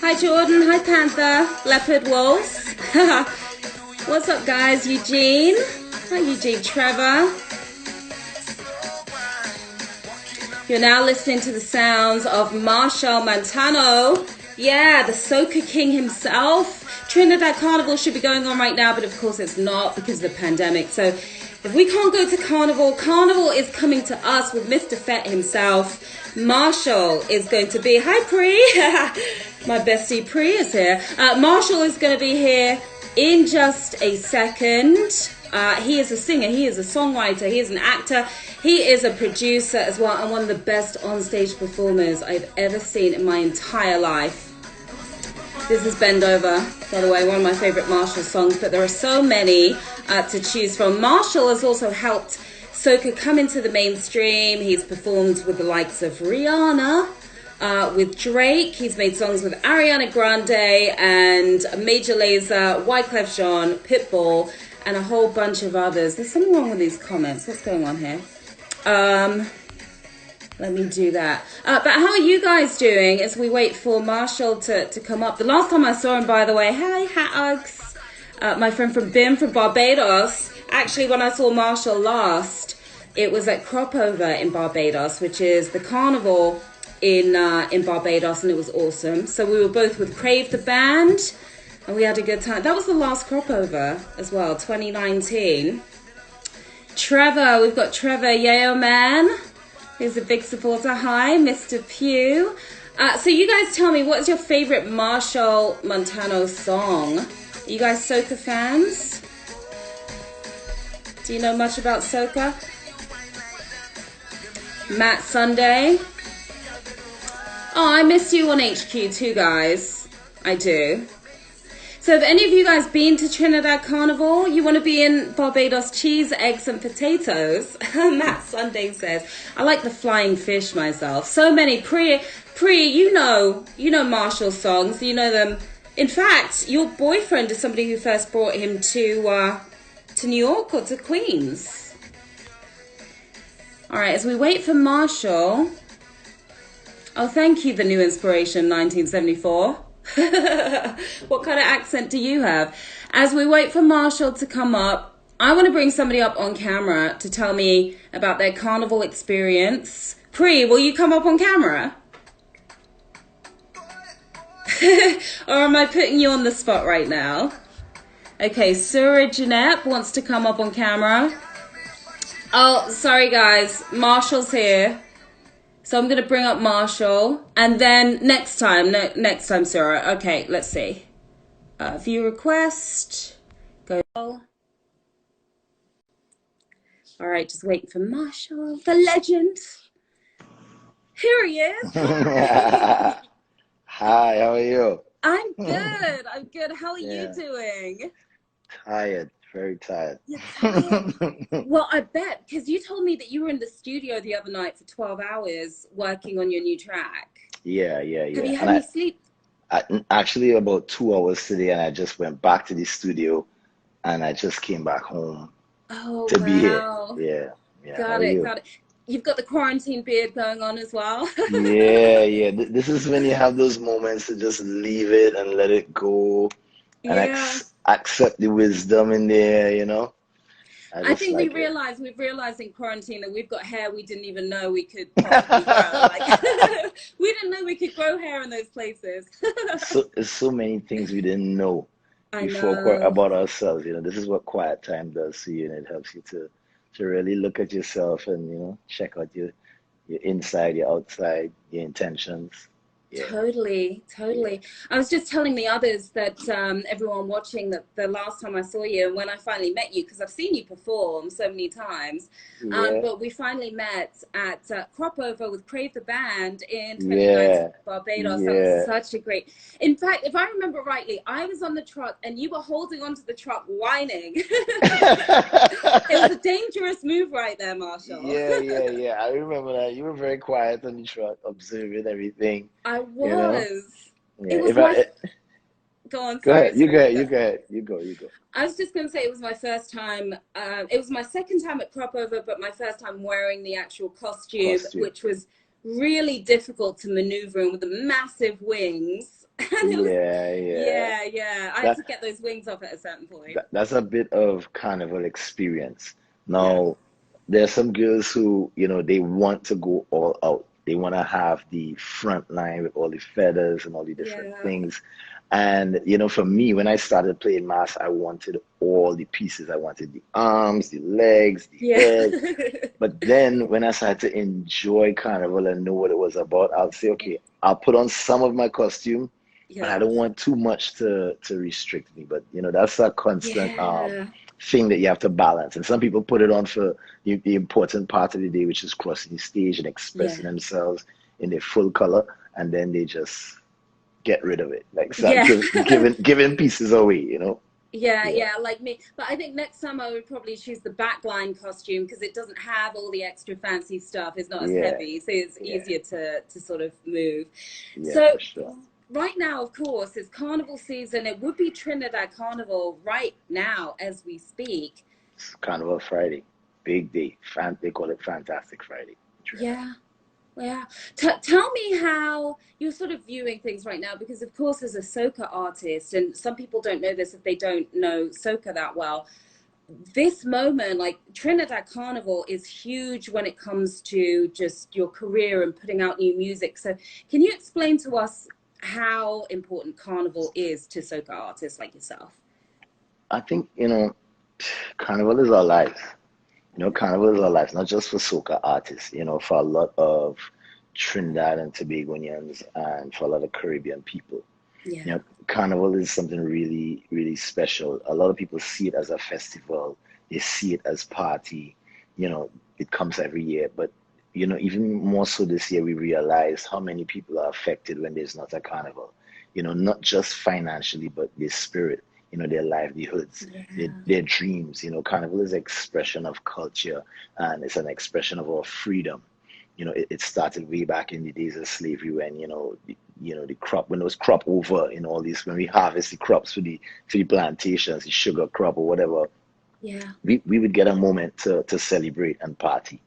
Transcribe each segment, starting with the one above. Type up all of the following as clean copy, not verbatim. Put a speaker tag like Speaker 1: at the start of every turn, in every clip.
Speaker 1: Hi Jordan, hi Panther, Leopard Wolves. What's up guys? Eugene. Hi Eugene, Trevor. You're now listening to the sounds of Machel Montano. Yeah, the Soca King himself. Trinidad Carnival should be going on right now, but of course it's not because of the pandemic. So if we can't go to Carnival, Carnival is coming to us with Mr. Fett himself. Machel is going to be, hi Pri, my bestie Pri is here. Machel is going to be here in just a second. He is a singer, he is a songwriter, he is an actor, he is a producer as well, and one of the best onstage performers I've ever seen in my entire life. This is Bend Over, by the way, one of my favorite Machel songs, but there are so many to choose from. Machel has also helped Soca come into the mainstream. He's performed with the likes of Rihanna, with Drake. He's made songs with Ariana Grande and Major Lazer, Wyclef Jean, Pitbull, and a whole bunch of others. There's something wrong with these comments. What's going on here? Let me do that. But how are you guys doing as we wait for Machel to come up? The last time I saw him, by the way, hey, Hags, my friend from BIM from Barbados. Actually, when I saw Machel last, it was at Cropover in Barbados, which is the carnival in Barbados, and it was awesome. So we were both with Crave the band, and we had a good time. That was the last Cropover as well, 2019. Trevor, we've got Trevor Yayo Man, who's a big supporter. Hi, Mr. Pugh. So you guys tell me, what's your favorite Machel Montano song? Are you guys Soca fans? Do you know much about Soca? Matt Sunday. Oh, I miss you on HQ too, guys. I do. So have any of you guys been to Trinidad Carnival? You want to be in Barbados? Cheese, eggs and potatoes. Matt Sunday says, I like the flying fish myself. So many. Pri, you know Machel's songs. You know them. In fact, your boyfriend is somebody who first brought him to New York or to Queens. All right, as we wait for Machel. Oh, thank you, the new inspiration, 1974. What kind of accent do you have? As we wait for Machel to come up, I want to bring somebody up on camera to tell me about their carnival experience. Pri, will you come up on camera? Or am I putting you on the spot right now? Okay, Surah Janep wants to come up on camera. Oh, sorry guys, Machel's here. So I'm going to bring up Machel, and then next time, Sarah. Okay, let's see. View request. Go. All right, just waiting for Machel, the legend. Here he is.
Speaker 2: Hi, how are you?
Speaker 1: I'm good. I'm good. How are you doing?
Speaker 2: Tired. Very tired.
Speaker 1: You're tired? Well, I bet, because you told me that you were in the studio the other night for 12 hours working on your new track.
Speaker 2: Yeah.
Speaker 1: Have you had any sleep?
Speaker 2: Actually, about 2 hours today, and I just went back to the studio, and I just came back home to be here. Yeah.
Speaker 1: Got it. You've got the quarantine beard going on as well.
Speaker 2: Yeah. This is when you have those moments to just leave it and let it go, and accept the wisdom in there, you know.
Speaker 1: I think we've realized in quarantine that we've got hair we didn't even know we could possibly grow. We didn't know we could grow hair in those places.
Speaker 2: so many things we didn't know before about ourselves. You know, this is what quiet time does to you, and it helps you to really look at yourself and check out your inside, your outside, your intentions. Yeah.
Speaker 1: Totally. I was just telling the others that everyone watching that the last time I saw you and when I finally met you, because I've seen you perform so many times, but we finally met at Cropover with Crave the Band in 2019 Barbados. That was such a great. In fact, if I remember rightly, I was on the truck and you were holding onto the truck whining. It was a dangerous move right there, Machel.
Speaker 2: Yeah. I remember that. You were very quiet on the truck, observing everything.
Speaker 1: I was.
Speaker 2: You know?
Speaker 1: It was Go on.
Speaker 2: Go ahead. You go.
Speaker 1: I was just going to say it was my first time. It was my second time at Cropover, but my first time wearing the actual costume, which was really difficult to maneuver in with the massive wings. And it was,
Speaker 2: Yeah, yeah.
Speaker 1: yeah, yeah. I had
Speaker 2: That,
Speaker 1: to get those wings off at a certain point.
Speaker 2: that's a bit of carnival experience.
Speaker 1: Yeah,
Speaker 2: Now, there's some girls who, they want to go all out. They want to have the front line with all the feathers and all the different
Speaker 1: yeah,
Speaker 2: things. And, for me, when I started playing mass, I wanted all the pieces. I wanted the arms, the legs, the
Speaker 1: yeah,
Speaker 2: head. But then when I started to enjoy carnival and know what it was about, I'll say, okay, I'll put on some of my costume, but I
Speaker 1: yeah,
Speaker 2: don't want too much to restrict me. But that's a constant
Speaker 1: yeah,
Speaker 2: thing that you have to balance. And some people put it on for the important part of the day, which is crossing the stage and expressing
Speaker 1: yeah,
Speaker 2: themselves in their full color, and then they just get rid of it, like start
Speaker 1: yeah.
Speaker 2: giving pieces away.
Speaker 1: Yeah,
Speaker 2: Yeah,
Speaker 1: yeah, like me. But I think next summer I would probably choose the backline costume because it doesn't have all the extra fancy stuff. It's not as
Speaker 2: yeah,
Speaker 1: heavy, so it's
Speaker 2: yeah,
Speaker 1: easier to sort of move.
Speaker 2: yeah,
Speaker 1: So
Speaker 2: for sure.
Speaker 1: right now, of course, it's carnival season. It would be Trinidad Carnival right now as we speak.
Speaker 2: It's Carnival Friday, big day. They call it Fantastic Friday in Trinidad.
Speaker 1: Yeah, yeah. Tell me how you're sort of viewing things right now, because of course, as a soca artist, and some people don't know this if they don't know soca that well, this moment, like Trinidad Carnival, is huge when it comes to just your career and putting out new music. So, can you explain to us how important Carnival is to soca artists like yourself?
Speaker 2: I think, Carnival is our lives. Carnival is our lives, not just for soca artists, for a lot of Trinidad and Tobagoans and for a lot of Caribbean people.
Speaker 1: Yeah,
Speaker 2: Carnival is something really, really special. A lot of people see it as a festival. They see it as party. It comes every year. But, even more so this year, we realized how many people are affected when there's not a carnival. Not just financially, but their spirit, their livelihoods,
Speaker 1: yeah,
Speaker 2: their dreams. Carnival is an expression of culture and it's an expression of our freedom. It started way back in the days of slavery when, the crop, when it was crop over in all these, when we harvest the crops for the plantations, the sugar crop or whatever,
Speaker 1: yeah,
Speaker 2: we would get a moment to celebrate and party.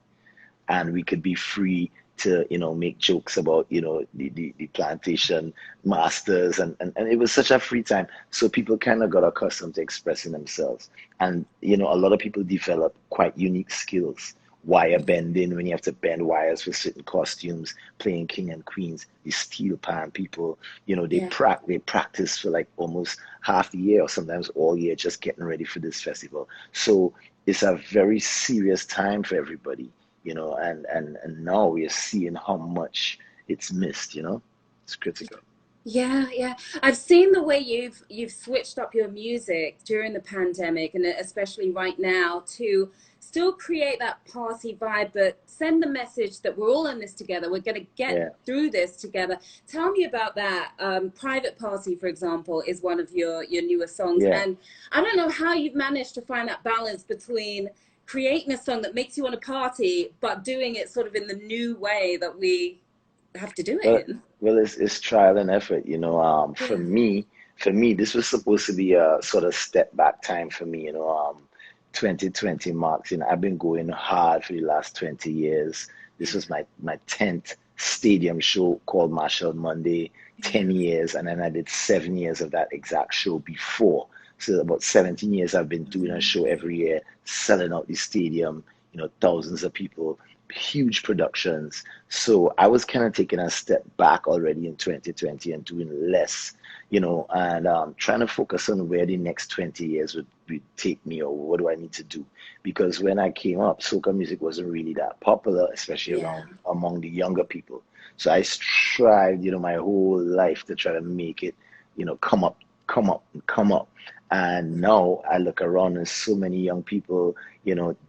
Speaker 2: And we could be free to, make jokes about, the plantation masters. And it was such a free time. So people kind of got accustomed to expressing themselves. And, a lot of people develop quite unique skills. Wire bending, when you have to bend wires for certain costumes, playing king and queens, the steel pan people,
Speaker 1: yeah.
Speaker 2: they practice for like almost half the year or sometimes all year just getting ready for this festival. So it's a very serious time for everybody, and now we are seeing how much it's missed, it's critical.
Speaker 1: Yeah, yeah. I've seen the way you've switched up your music during the pandemic and especially right now to still create that party vibe, but send the message that we're all in this together. We're going to get
Speaker 2: Yeah,
Speaker 1: through this together. Tell me about that. Private Party, for example, is one of your newer songs.
Speaker 2: yeah.
Speaker 1: And I don't know how you've managed to find that balance between creating a song that makes you want to party, but doing it sort of in the new way that we have to do
Speaker 2: Well,
Speaker 1: it in.
Speaker 2: it's trial and effort,
Speaker 1: Yeah.
Speaker 2: For me, this was supposed to be a sort of step back time for me, 2020 marks, I've been going hard for the last 20 years. This was my 10th stadium show called Machel Monday,
Speaker 1: Yeah.
Speaker 2: 10 years, and then I did 7 years of that exact show before. So about 17 years I've been doing a show every year, selling out the stadium, thousands of people, huge productions. So I was kind of taking a step back already in 2020 and doing less, and trying to focus on where the next 20 years would take me or what do I need to do. Because when I came up, soca music wasn't really that popular, especially
Speaker 1: Yeah.
Speaker 2: around among the younger people. So I strived, my whole life to try to make it, come up, come up, and come up. And now I look around and so many young people,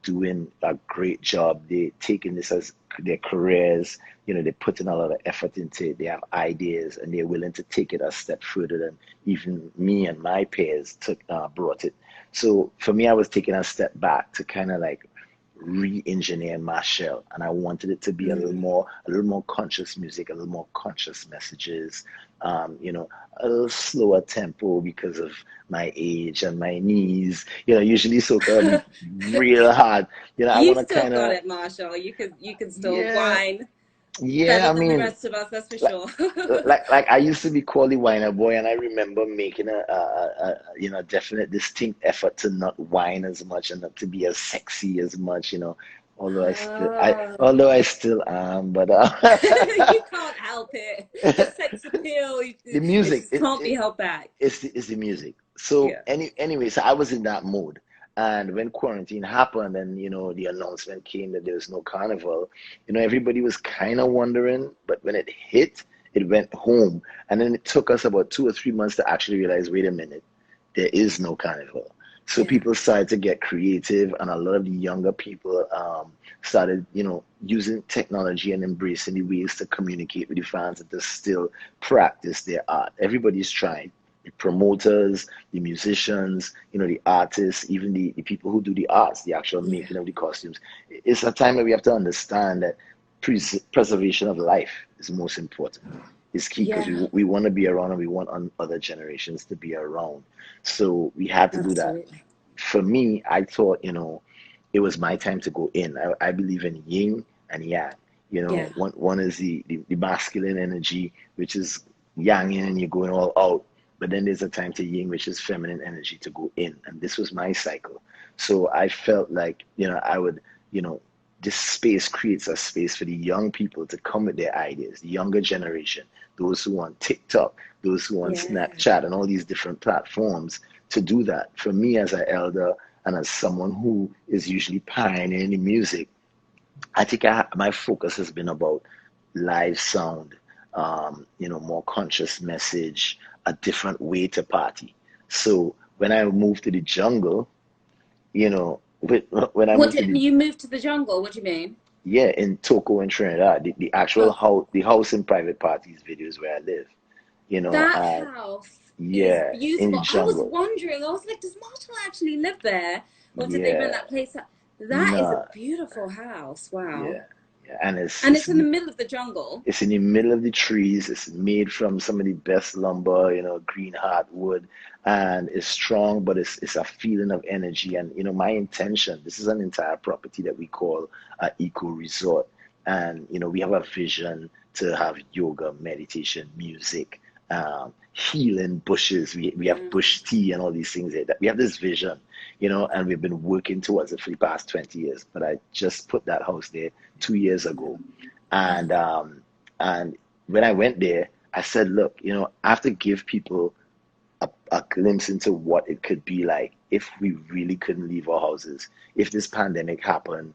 Speaker 2: doing a great job. They're taking this as their careers, they're putting a lot of effort into it. They have ideas and they're willing to take it a step further than even me and my peers brought it. So for me, I was taking a step back to kind of like re-engineer Machel, and I wanted it to be
Speaker 1: Mm.
Speaker 2: a little more conscious music, a little more conscious messages, a little slower tempo because of my age and my knees. Usually soca be real hard. I
Speaker 1: You
Speaker 2: want to
Speaker 1: still
Speaker 2: kind
Speaker 1: got
Speaker 2: of,
Speaker 1: it, Marshall. You can still
Speaker 2: yeah,
Speaker 1: whine.
Speaker 2: Yeah,
Speaker 1: Better
Speaker 2: I
Speaker 1: than the
Speaker 2: mean,
Speaker 1: rest of us, that's for
Speaker 2: like,
Speaker 1: sure.
Speaker 2: like I used to be called the whiner boy, and I remember making a definite distinct effort to not whine as much and not to be as sexy as much,
Speaker 1: Oh.
Speaker 2: although I still am, but
Speaker 1: You can't help it. The sex appeal,
Speaker 2: the
Speaker 1: it
Speaker 2: music,
Speaker 1: just can't be held back.
Speaker 2: it's the music. So
Speaker 1: Yeah.
Speaker 2: anyway, so I was in that mode. And when quarantine happened and the announcement came that there was no carnival, everybody was kind of wondering, but when it hit, it went home. And then it took us about 2 or 3 months to actually realize, wait a minute, there is no carnival. So
Speaker 1: Yeah.
Speaker 2: people started to get creative, and a lot of the younger people started, using technology and embracing the ways to communicate with the fans and to still practice their art. Everybody's trying. The promoters, the musicians, the artists, even the people who do the arts, the actual
Speaker 1: Yeah.
Speaker 2: making of the costumes. It's a time that we have to understand that preservation of life is most important. Is key because
Speaker 1: Yeah.
Speaker 2: we want to be around and we want other generations to be around. So we had to do that.
Speaker 1: Absolutely.
Speaker 2: For me, I thought, it was my time to go in. I believe in yin and yang.
Speaker 1: Yeah.
Speaker 2: One is the masculine energy, which is yang in and you're going all out. But then there's a time to yin, which is feminine energy to go in. And this was my cycle. So I felt like, I would, this space creates a space for the young people to come with their ideas, the younger generation, those who want TikTok, those who want
Speaker 1: Yeah.
Speaker 2: Snapchat and all these different platforms to do that. For me as an elder and as someone who is usually pioneering in music, I think my focus has been about live sound, more conscious message, a different way to party. So when I moved to the jungle, when I
Speaker 1: What
Speaker 2: moved to
Speaker 1: did
Speaker 2: the
Speaker 1: you move to the jungle? What do you mean?
Speaker 2: yeah, in Toco in Trinidad, the actual
Speaker 1: Oh,
Speaker 2: house, the house in private parties videos where I live,
Speaker 1: that
Speaker 2: and
Speaker 1: house is
Speaker 2: yeah, in the
Speaker 1: beautiful. I was
Speaker 2: jungle,
Speaker 1: wondering, I was like, does Marshall actually live there? Or did they rent
Speaker 2: yeah,
Speaker 1: that place out? That is a
Speaker 2: nah,
Speaker 1: beautiful house. Wow.
Speaker 2: yeah, yeah, and it's
Speaker 1: And
Speaker 2: it's
Speaker 1: it's in the middle of the jungle.
Speaker 2: It's in the middle of the trees. It's made from some of the best lumber, green heartwood, and it's strong, but it's a feeling of energy. And my intention. This is an entire property that we call an eco resort, and we have a vision to have yoga, meditation, music, healing bushes. We have
Speaker 1: Yeah.
Speaker 2: bush tea and all these things. That we have this vision, and we've been working towards it for the past 20 years. But I just put that house there 2 years ago, and and when I went there, I said, look, I have to give people a glimpse into what it could be like if we really couldn't leave our houses, if this pandemic happened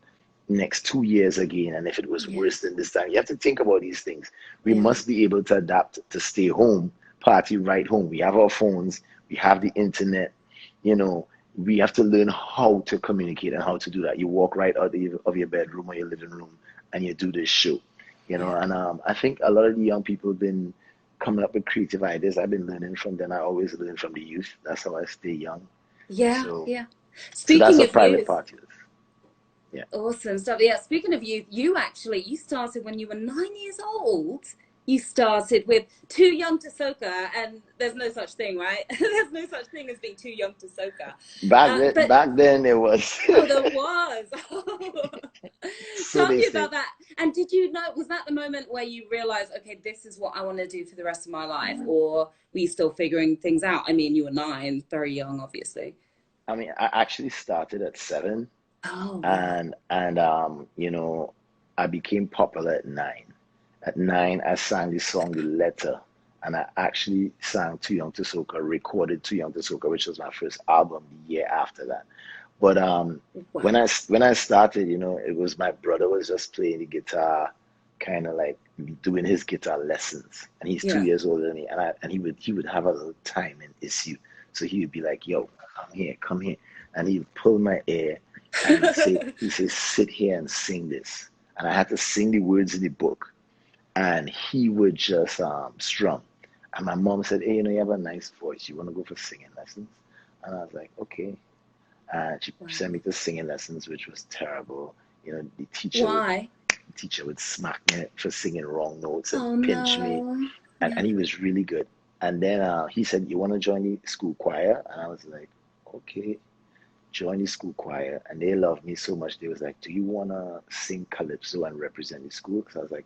Speaker 2: next 2 years again, and if it was
Speaker 1: Yeah.
Speaker 2: worse than this time. You have to think about these things. We
Speaker 1: Yeah.
Speaker 2: must be able to adapt to stay home, party right home. We have our phones, we have the internet, you know. We have to learn how to communicate and how to do that. You walk right out of your bedroom or your living room and you do this show,
Speaker 1: Yeah.
Speaker 2: and I think a lot of the young people have been coming up with creative ideas. I've been learning from them. I always learn from the youth. That's how I stay young.
Speaker 1: Yeah.
Speaker 2: So,
Speaker 1: Yeah.
Speaker 2: so that's
Speaker 1: Speaking
Speaker 2: a
Speaker 1: of
Speaker 2: private
Speaker 1: youth,
Speaker 2: party is. Yeah.
Speaker 1: awesome stuff. Yeah, speaking of youth, you started when you were 9 years old. You started with too young to soca, and there's no such thing, right? There's no such thing as being too young to soca. But
Speaker 2: Back then it was.
Speaker 1: oh, there was.
Speaker 2: So
Speaker 1: Tell
Speaker 2: they
Speaker 1: me
Speaker 2: say.
Speaker 1: about that. And did you know? Was that the moment where you realized, okay, this is what I want to do for the rest of my life, or were you still figuring things out? I mean, you were 9, very young, obviously.
Speaker 2: I mean, I actually started at 7,
Speaker 1: Oh wow.
Speaker 2: and I became popular at 9. At 9, I sang the song "The Letter," and I actually sang "Too Young to Soca," recorded "Too Young to Soca," which was my first album the year after that. But when
Speaker 1: Wow.
Speaker 2: I started, it was my brother was just playing the guitar, kind of like doing his guitar lessons, and he's two
Speaker 1: Yeah.
Speaker 2: years older than me, and he would have a little timing issue, so he would be like, "Yo, come here," and he'd pull my ear, and he says, "Sit here and sing this," and I had to sing the words in the book, and he would just strum. And my mom said, "Hey, you have a nice voice. You want to go for singing lessons?" And I was like, "Okay." And she
Speaker 1: Wow.
Speaker 2: sent me to singing lessons, which was terrible. The
Speaker 1: Why?
Speaker 2: teacher would smack me for singing wrong notes and
Speaker 1: Oh
Speaker 2: pinch me,
Speaker 1: no. Yeah.
Speaker 2: and he was really good. And then he said, "You want to join the school choir?" And I was like, "Okay." Join the school choir, and they loved me so much. They was like, "Do you want to sing calypso and represent the school?" Because I was like,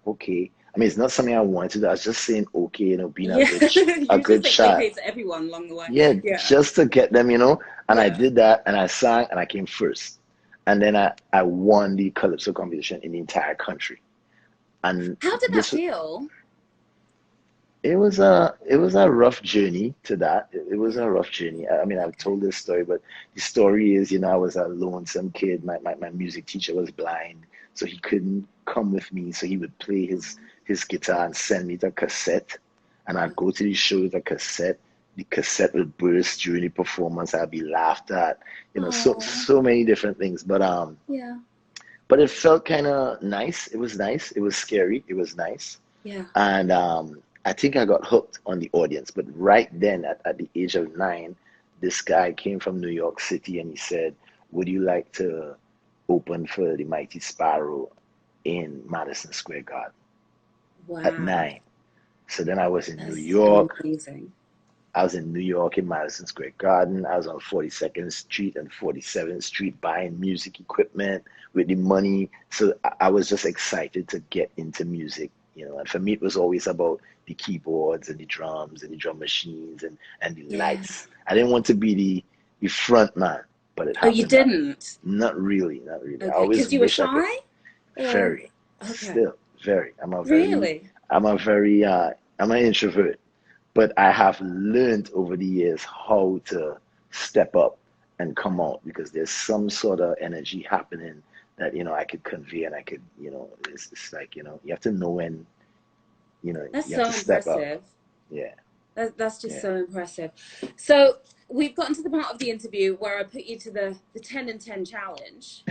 Speaker 2: okay. I mean, it's not something I wanted to do. I was just saying okay, you know, being
Speaker 1: Yeah,
Speaker 2: a
Speaker 1: you just
Speaker 2: good
Speaker 1: say
Speaker 2: shot.
Speaker 1: okay to everyone along the way.
Speaker 2: Yeah,
Speaker 1: Yeah,
Speaker 2: just to get them, you know. And I
Speaker 1: yeah.
Speaker 2: did that, and I sang, and I came first. And then I won the calypso competition in the entire country. And
Speaker 1: How did that
Speaker 2: this
Speaker 1: feel?
Speaker 2: it was a rough journey to that. It was
Speaker 1: Yeah.
Speaker 2: a rough journey. I mean, I've
Speaker 1: Okay.
Speaker 2: told this story, but the story is, you know, I was a lonesome kid. My music teacher was blind, so he couldn't come with me. So he would play his guitar and send me the cassette, and I'd go to the show with a cassette. The cassette would burst during the performance. I'd be laughed at, you know,
Speaker 1: Oh,
Speaker 2: so many different things.
Speaker 1: yeah,
Speaker 2: But it felt kind of nice. It was nice. It was scary. It was nice.
Speaker 1: yeah.
Speaker 2: And I think I got hooked on the audience. But right then, at the age of 9, this guy came from New York City and he said, would you like to open for the Mighty Sparrow in Madison Square Garden at
Speaker 1: Wow,
Speaker 2: 9? So then I was in New
Speaker 1: that's
Speaker 2: York.
Speaker 1: amazing.
Speaker 2: I was in New York in Madison Square Garden. I was on 42nd Street and 47th Street buying music equipment with the money. So I was just excited to get into music, you know. And for me, it was always about the keyboards and the drums and the drum machines and the
Speaker 1: Yeah.
Speaker 2: lights. I didn't want to be the front man, but it
Speaker 1: Oh, you
Speaker 2: happened that
Speaker 1: didn't?
Speaker 2: not really, not really. I
Speaker 1: Okay,
Speaker 2: always
Speaker 1: because you were
Speaker 2: wish I could.
Speaker 1: shy? Or
Speaker 2: Very,
Speaker 1: okay.
Speaker 2: still very.
Speaker 1: Really?
Speaker 2: I'm a very, I'm an introvert, but I have learned over the years how to step up and come out because there's some sort of energy happening that, you know, I could convey and I could, you know, it's like, you know, you have to know when, you know,
Speaker 1: That's
Speaker 2: you have
Speaker 1: so
Speaker 2: to step up.
Speaker 1: impressive.
Speaker 2: Yeah,
Speaker 1: That's just
Speaker 2: yeah.
Speaker 1: so impressive. So we've gotten to the part of the interview where I put you to the 10 and 10 challenge,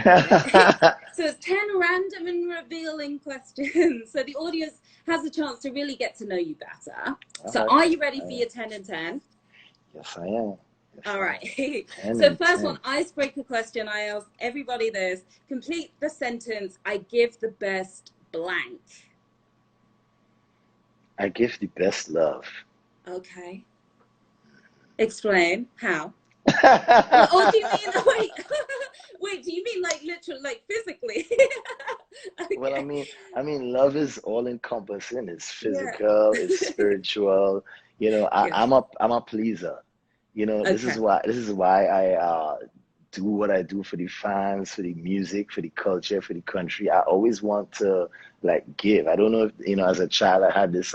Speaker 1: right? So it's 10 random and revealing questions. So the audience has a chance to really get to know you better.
Speaker 2: All
Speaker 1: So
Speaker 2: right.
Speaker 1: are you ready
Speaker 2: All
Speaker 1: for
Speaker 2: right.
Speaker 1: your 10 and 10?
Speaker 2: Yes, I am. Yes,
Speaker 1: All
Speaker 2: I
Speaker 1: right.
Speaker 2: am. 10
Speaker 1: So
Speaker 2: and
Speaker 1: first one,
Speaker 2: 10.
Speaker 1: icebreaker question. I ask everybody this. Complete the sentence, I give the best blank.
Speaker 2: I give the best love.
Speaker 1: Okay. Explain how. Or do you mean wait? Wait, do you mean like literally, like physically?
Speaker 2: Well,
Speaker 1: Okay.
Speaker 2: I mean, love is all encompassing. It's
Speaker 1: Yeah.
Speaker 2: physical, it's spiritual. You know,
Speaker 1: Yeah.
Speaker 2: I'm a pleaser. You know,
Speaker 1: Okay.
Speaker 2: this is why I do what I do for the fans, for the music, for the culture, for the country. I always want to like give. I don't know if, you know, as a child I had this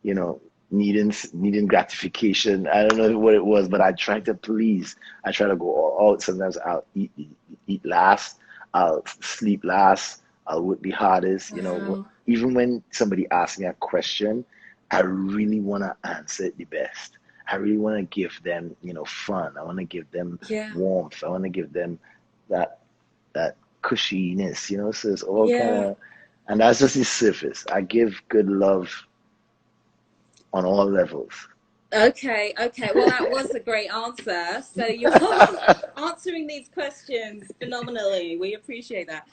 Speaker 2: you know, needing gratification. I don't know what it was, but I tried to please. I try to go all out. Sometimes I'll eat last, I'll sleep last, I'll work the hardest. You know,
Speaker 1: Wow.
Speaker 2: even when somebody asks me a question, I really want to answer it the best. I really want to give them, you know, fun. I want to give them
Speaker 1: Yeah.
Speaker 2: warmth. I want to give them that that cushiness, you know. So it's all kind
Speaker 1: Yeah.
Speaker 2: of, and that's just the surface. I give good love on all levels.
Speaker 1: Okay, okay. Well, that was a great answer. So you're answering these questions phenomenally. We appreciate that.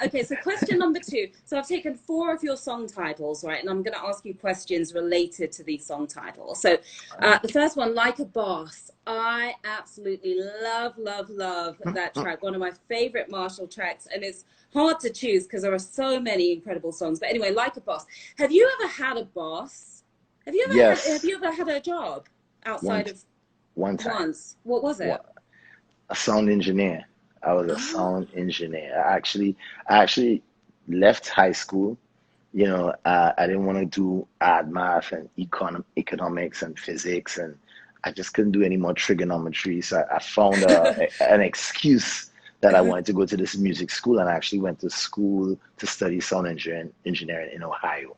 Speaker 1: Okay, so question number two. So I've taken four of your song titles, right? And I'm going to ask you questions related to these song titles. So the first one, Like a Boss. I absolutely love, love, love that track. One of my favorite Marshall tracks. And it's hard to choose because there are so many incredible songs. But anyway, Like a Boss. Have you ever had a boss? Have
Speaker 2: Yes,
Speaker 1: you ever had a job
Speaker 2: one
Speaker 1: outside of
Speaker 2: one time,
Speaker 1: once? What was
Speaker 2: one,
Speaker 1: it?
Speaker 2: a sound engineer. I was a
Speaker 1: Oh,
Speaker 2: sound engineer. I actually left high school. You know, I didn't want to do math and economics and physics, and I just couldn't do any more trigonometry. So I found an excuse that I wanted to go to this music school, and I actually went to school to study engineering in Ohio,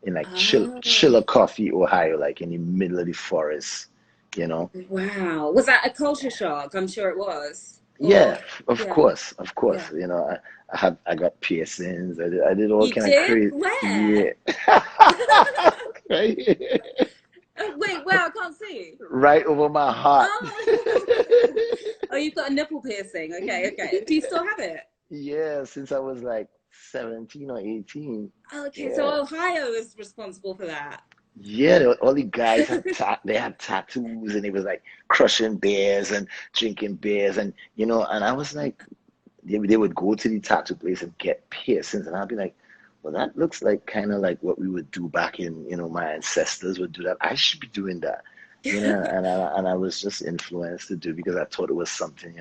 Speaker 2: in like
Speaker 1: oh,
Speaker 2: Chillicothe, Ohio, like in the middle of the forest, you know.
Speaker 1: wow. Was that a culture shock? I'm sure it was.
Speaker 2: Yeah,
Speaker 1: Or yeah,
Speaker 2: of course.
Speaker 1: yeah.
Speaker 2: You know, I got piercings. I did all
Speaker 1: You
Speaker 2: kind of
Speaker 1: did?
Speaker 2: crazy.
Speaker 1: Where?
Speaker 2: Yeah. Right?
Speaker 1: Wait, where? I can't see.
Speaker 2: Right over my heart.
Speaker 1: Oh, oh, you've got a nipple piercing. Okay, okay. Do you still have it?
Speaker 2: Yeah, since I was like 17 or 18.
Speaker 1: Okay,
Speaker 2: Yeah.
Speaker 1: so Ohio is responsible for that.
Speaker 2: Yeah, all the guys had they had tattoos and it was like crushing beers and drinking beers and you know, and I was like they would go to the tattoo place and get piercings and I'd be like, well, that looks like kind of like what we would do back in, my ancestors would do that. I should be doing that, and I was just influenced to do because I thought it was something,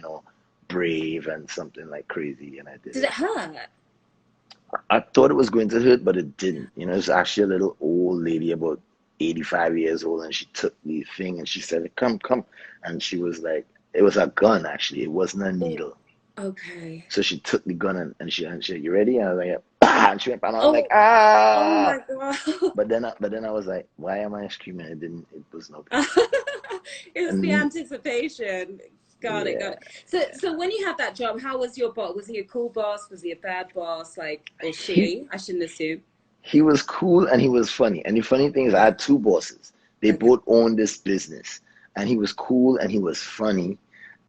Speaker 2: brave and something like crazy, and I did
Speaker 1: Did
Speaker 2: it.
Speaker 1: it hurt?
Speaker 2: I thought it was going to hurt, but it didn't. It was actually a little old lady about 85 years old, and she took the thing and she said, "Come, come," and she was like, it was a gun actually. It wasn't a needle.
Speaker 1: Okay.
Speaker 2: So she took the gun and she said, "You ready?" And I was like, "Ah!" And she went, and I was like,
Speaker 1: Oh
Speaker 2: "Ah!"
Speaker 1: my God.
Speaker 2: But then I was like, "Why am I screaming?" It was no pain.
Speaker 1: It was the
Speaker 2: And
Speaker 1: anticipation. Got it, got
Speaker 2: yeah,
Speaker 1: it. So when you had that job, how was your boss? Was he a cool boss? Was he a bad boss? Like, or
Speaker 2: he
Speaker 1: she? I shouldn't assume.
Speaker 2: he was cool and he was funny. And the funny thing is, I had two bosses. They
Speaker 1: Okay.
Speaker 2: both owned this business, and he was cool and he was funny,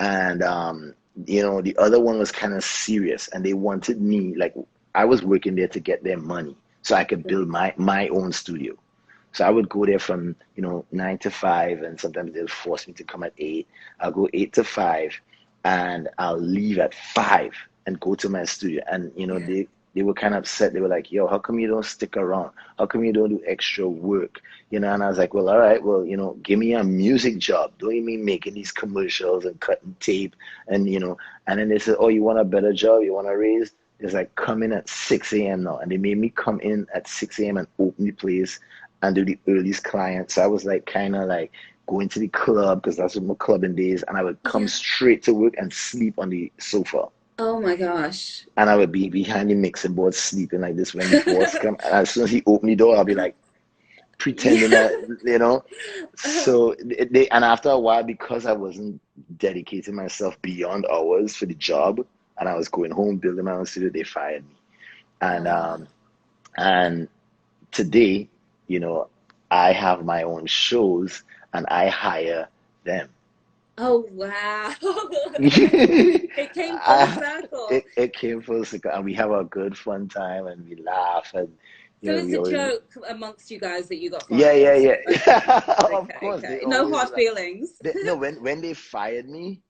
Speaker 2: and the other one was kind of serious, and they wanted me like I was working there to get their money so I could build my own studio. So I would go there from 9 to 5, and sometimes they'll force me to come at 8. I'll go 8 to 5, and I'll leave at 5 and go to my studio. And
Speaker 1: Yeah.
Speaker 2: they were kind of upset. They were like, "Yo, how come you don't stick around? How come you don't do extra work?" And I was like, "Well, all right, well, give me a music job. Don't you mean making these commercials and cutting tape and." And then they said, "Oh, you want a better job? You want a raise?" It's like, "Come in at 6 a.m. now," and they made me come in at 6 a.m. and open the place and do the earliest clients. So I was like kind of like going to the club because that's what my clubbing days, and I would come
Speaker 1: Yeah.
Speaker 2: straight to work and sleep on the sofa.
Speaker 1: Oh my gosh.
Speaker 2: And I would be behind the mixing board sleeping like this when the boss come. And as soon as he opened the door, I'll be like pretending
Speaker 1: Yeah.
Speaker 2: that. So and after a while, because I wasn't dedicating myself beyond hours for the job, and I was going home building my own studio, they fired me. And
Speaker 1: Oh.
Speaker 2: and today, you know, I have my own shows and I hire them.
Speaker 1: Oh wow. It came full
Speaker 2: I,
Speaker 1: circle.
Speaker 2: it came full circle, and we have a good fun time, and we laugh, and
Speaker 1: So it's
Speaker 2: we
Speaker 1: a
Speaker 2: always,
Speaker 1: joke amongst you guys that you got
Speaker 2: yeah, yeah,
Speaker 1: fired. Okay.
Speaker 2: yeah. Of
Speaker 1: Okay,
Speaker 2: course, they
Speaker 1: okay. No
Speaker 2: always
Speaker 1: hard feelings.
Speaker 2: no, when they fired me,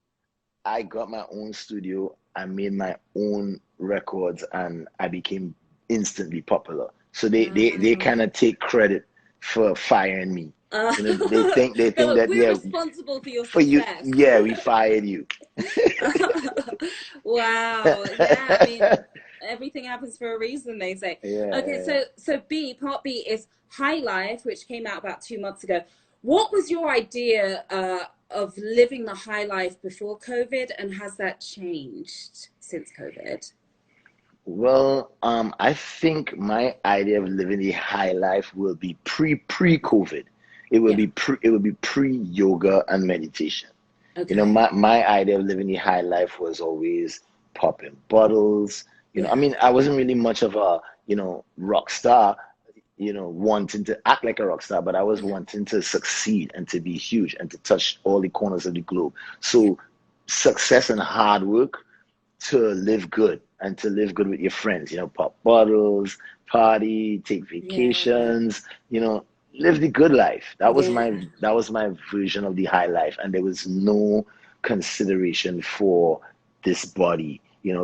Speaker 2: I got my own studio. I made my own records, and I became instantly popular. So they
Speaker 1: Wow.
Speaker 2: kind of take credit for firing me.
Speaker 1: Uh,
Speaker 2: They think
Speaker 1: so
Speaker 2: that,
Speaker 1: we're
Speaker 2: yeah,
Speaker 1: responsible for your
Speaker 2: for you,
Speaker 1: success.
Speaker 2: yeah, we fired you.
Speaker 1: Wow. Yeah, I mean, everything happens for a reason, they say. Okay,
Speaker 2: Yeah.
Speaker 1: so part B is High Life, which came out about 2 months ago. What was your idea of living the high life before COVID, and has that changed since COVID?
Speaker 2: Well, I think my idea of living the high life will be pre-COVID.
Speaker 1: Yeah.
Speaker 2: It will be pre-yoga and meditation.
Speaker 1: Okay.
Speaker 2: My idea of living the high life was always popping bottles. I
Speaker 1: Yeah.
Speaker 2: mean, I wasn't really much of a, rock star, wanting to act like a rock star, but I was
Speaker 1: Yeah.
Speaker 2: wanting to succeed and to be huge and to touch all the corners of the globe.
Speaker 1: Yeah.
Speaker 2: So success and hard work to live good and to live good with your friends, pop bottles, party, take
Speaker 1: Yeah.
Speaker 2: vacations, live the good life.
Speaker 1: Yeah.
Speaker 2: That was my version of the high life. And there was no consideration for this body,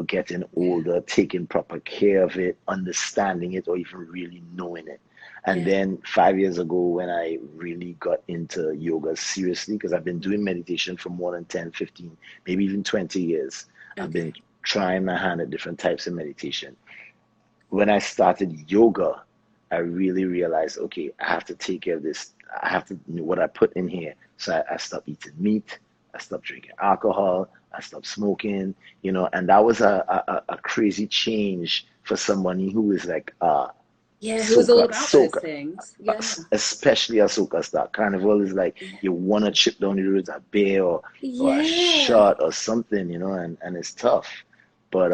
Speaker 2: getting
Speaker 1: Yeah.
Speaker 2: older, taking proper care of it, understanding it, or even really knowing it. And
Speaker 1: Yeah.
Speaker 2: then 5 years ago, when I really got into yoga seriously, because I've been doing meditation for more than 10, 15, maybe even 20 years. I've been
Speaker 1: Okay.
Speaker 2: trying my hand at different types of meditation. When I started yoga, I really realized, okay, I have to take care of this. I have to know what I put in here. So I stopped eating meat. I stopped drinking alcohol. I stopped smoking, and that was a crazy change for somebody who is like,
Speaker 1: Yeah, who was all
Speaker 2: soca,
Speaker 1: about those
Speaker 2: soca,
Speaker 1: things. Yeah.
Speaker 2: especially a soca star. Carnival is like you want to chip down the road a beer or a
Speaker 1: Yeah.
Speaker 2: shot or something, and it's tough. But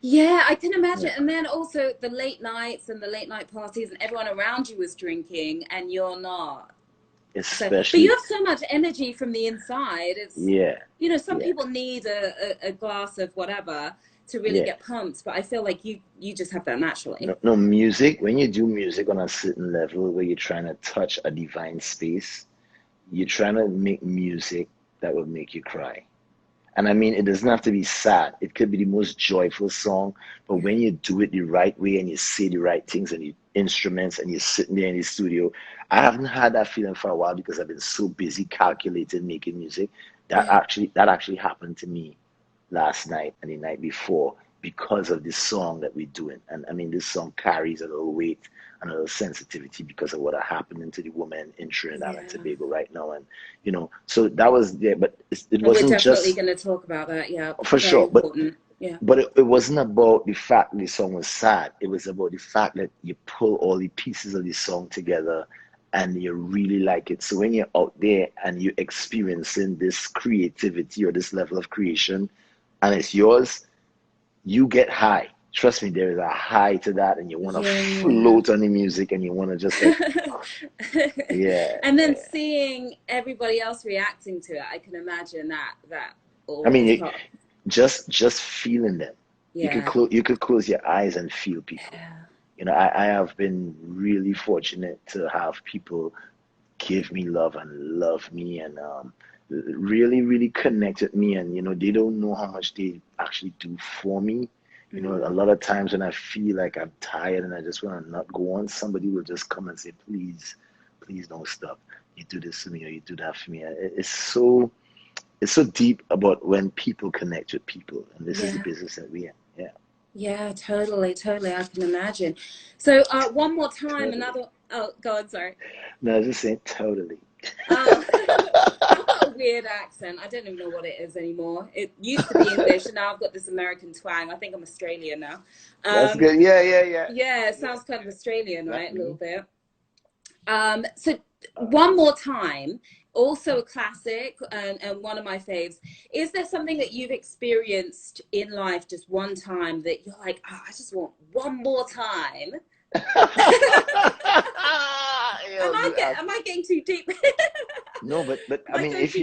Speaker 1: Yeah, I can imagine.
Speaker 2: yeah,
Speaker 1: And then also the late nights and the late night parties, and everyone around you was drinking and you're not. So, but you
Speaker 2: especially,
Speaker 1: have so much energy from the inside.
Speaker 2: yeah,
Speaker 1: Some
Speaker 2: yeah,
Speaker 1: people need a glass of whatever to really
Speaker 2: yeah.
Speaker 1: get pumped, but I feel like you just have that naturally.
Speaker 2: No, no, music, when you do music on a certain level where you're trying to touch a divine space, you're trying to make music that will make you cry. And I mean, it doesn't have to be sad. It could be the most joyful song, but when you do it the right way and you say the right things and the instruments and you're sitting there in the studio, I haven't had that feeling for a while because I've been so busy calculating making music. That actually happened to me last night and the night before because of this song that we're doing. And I mean, this song carries a little weight and a little sensitivity because of what are happening to the women in Trinidad and Tobago right now. And, so that was there, but it wasn't
Speaker 1: we're
Speaker 2: just.
Speaker 1: definitely going to talk about that, yeah.
Speaker 2: For sure.
Speaker 1: Important. Yeah.
Speaker 2: But it wasn't about the fact the song was sad. It was about the fact that you pull all the pieces of the song together and you really like it. So when you're out there and you're experiencing this creativity or this level of creation and it's yours, you get high. Trust me, there is a high to that, and you want to float on the music, and you want to just
Speaker 1: And then seeing everybody else reacting to it, I can imagine that.
Speaker 2: I mean, just feeling them. Yeah. You could close your eyes and feel people. Yeah. I have been really fortunate to have people give me love and love me and really, really connect with me. And, they don't know how much they actually do for me. A lot of times when I feel like I'm tired and I just want to not go on, somebody will just come and say, please don't stop. You do this for me or you do that for me. It's so deep about when people connect with people. And this is the business that we're in. Yeah.
Speaker 1: Yeah, totally. I can imagine. So one more time, totally. Oh, go on, sorry.
Speaker 2: No, I was just saying totally.
Speaker 1: I've got a weird accent. I don't even know what it is anymore. It used to be English, and now I've got this American twang. I think I'm Australian now.
Speaker 2: That's good. Yeah.
Speaker 1: Yeah, it sounds kind of Australian, right? A little bit. So one more time, also a classic and one of my faves. Is there something that you've experienced in life just one time that you're like, I just want one more time? Am I getting too deep?
Speaker 2: No, but I mean, if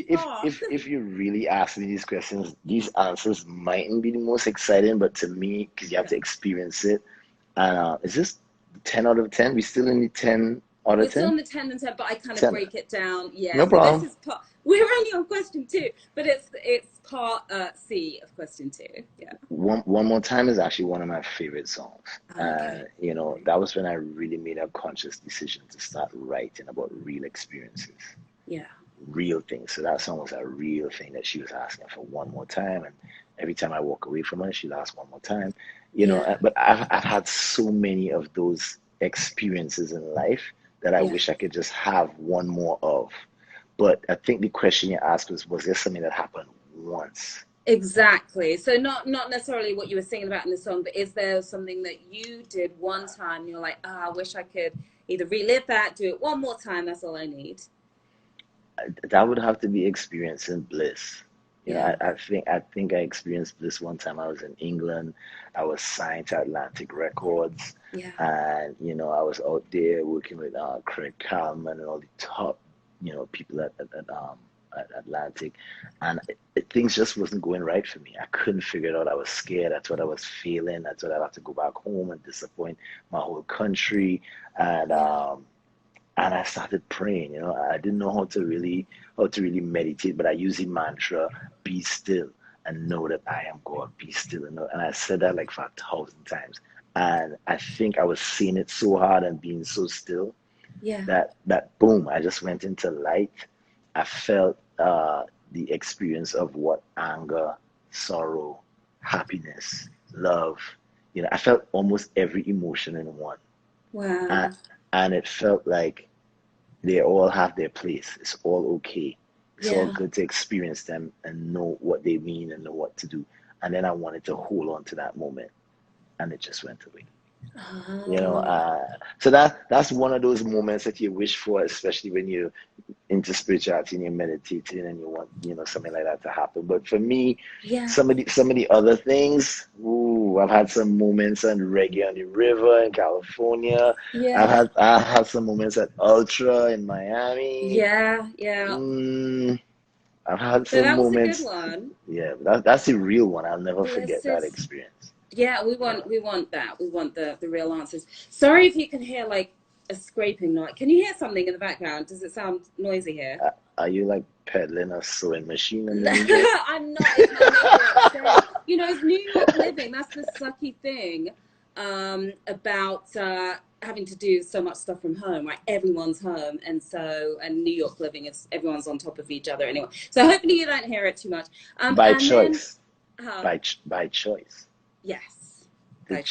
Speaker 2: you really ask me these questions, these answers mightn't be the most exciting, but to me, because you have to experience it. And is this 10 out of 10? We still in the 10 out of 10?
Speaker 1: We're still in the 10 and 10, but I kind of break it down. Yeah.
Speaker 2: No problem.
Speaker 1: This is we're only on question 2, but it's part C of question 2. Yeah.
Speaker 2: One More Time is actually one of my favorite songs. Okay. That was when I really made a conscious decision to start writing about real experiences. Yeah. Real things. So that song was a real thing that she was asking for one more time. And every time I walk away from her, she'd ask one more time. But I've had so many of those experiences in life that I wish I could just have one more of. But I think the question you asked was there something that happened once? Exactly.
Speaker 1: So not necessarily what you were singing about in the song, but is there something that you did one time, you're like, I wish I could either relive that, do it one more time, that's all I need?
Speaker 2: That would have to be experiencing bliss. I think I experienced bliss one time. I was in England. I was signed to Atlantic Records. Yeah. And, I was out there working with Craig Kalman and all the top, people at Atlantic. And things just wasn't going right for me. I couldn't figure it out. I was scared. I thought I was failing. I thought I'd have to go back home and disappoint my whole country. And I started praying. I didn't know how to really meditate, but I used the mantra, be still and know that I am God, be still. And I said that like for 1,000 times. And I think I was saying it so hard and being so still that boom, I just went into light. I felt the experience of what anger, sorrow, happiness, love, I felt almost every emotion in one. Wow. And it felt like they all have their place. It's all okay. It's all good to experience them and know what they mean and know what to do. And then I wanted to hold on to that moment, and it just went away. So that's one of those moments that you wish for, especially when you're into spirituality and you're meditating and you want something like that to happen. But for me, some of the other things, I've had some moments on Reggae on the River in California. I've had some moments at Ultra in Miami. I've had some moments. That was a good one. Yeah, that's the real one. I'll never forget that experience.
Speaker 1: Yeah, we want that. We want the real answers. Sorry if you can hear like a scraping noise. Can you hear something in the background? Does it sound noisy here?
Speaker 2: Are you like peddling a sewing machine underneath it?
Speaker 1: I'm not. It's my neighbor upstairs. You know, it's New York living. That's the sucky thing about having to do so much stuff from home, right? Everyone's home, and New York living is everyone's on top of each other anyway. So hopefully you don't hear it too much.
Speaker 2: By
Speaker 1: And
Speaker 2: choice.
Speaker 1: then,
Speaker 2: By choice.
Speaker 1: yes.
Speaker 2: The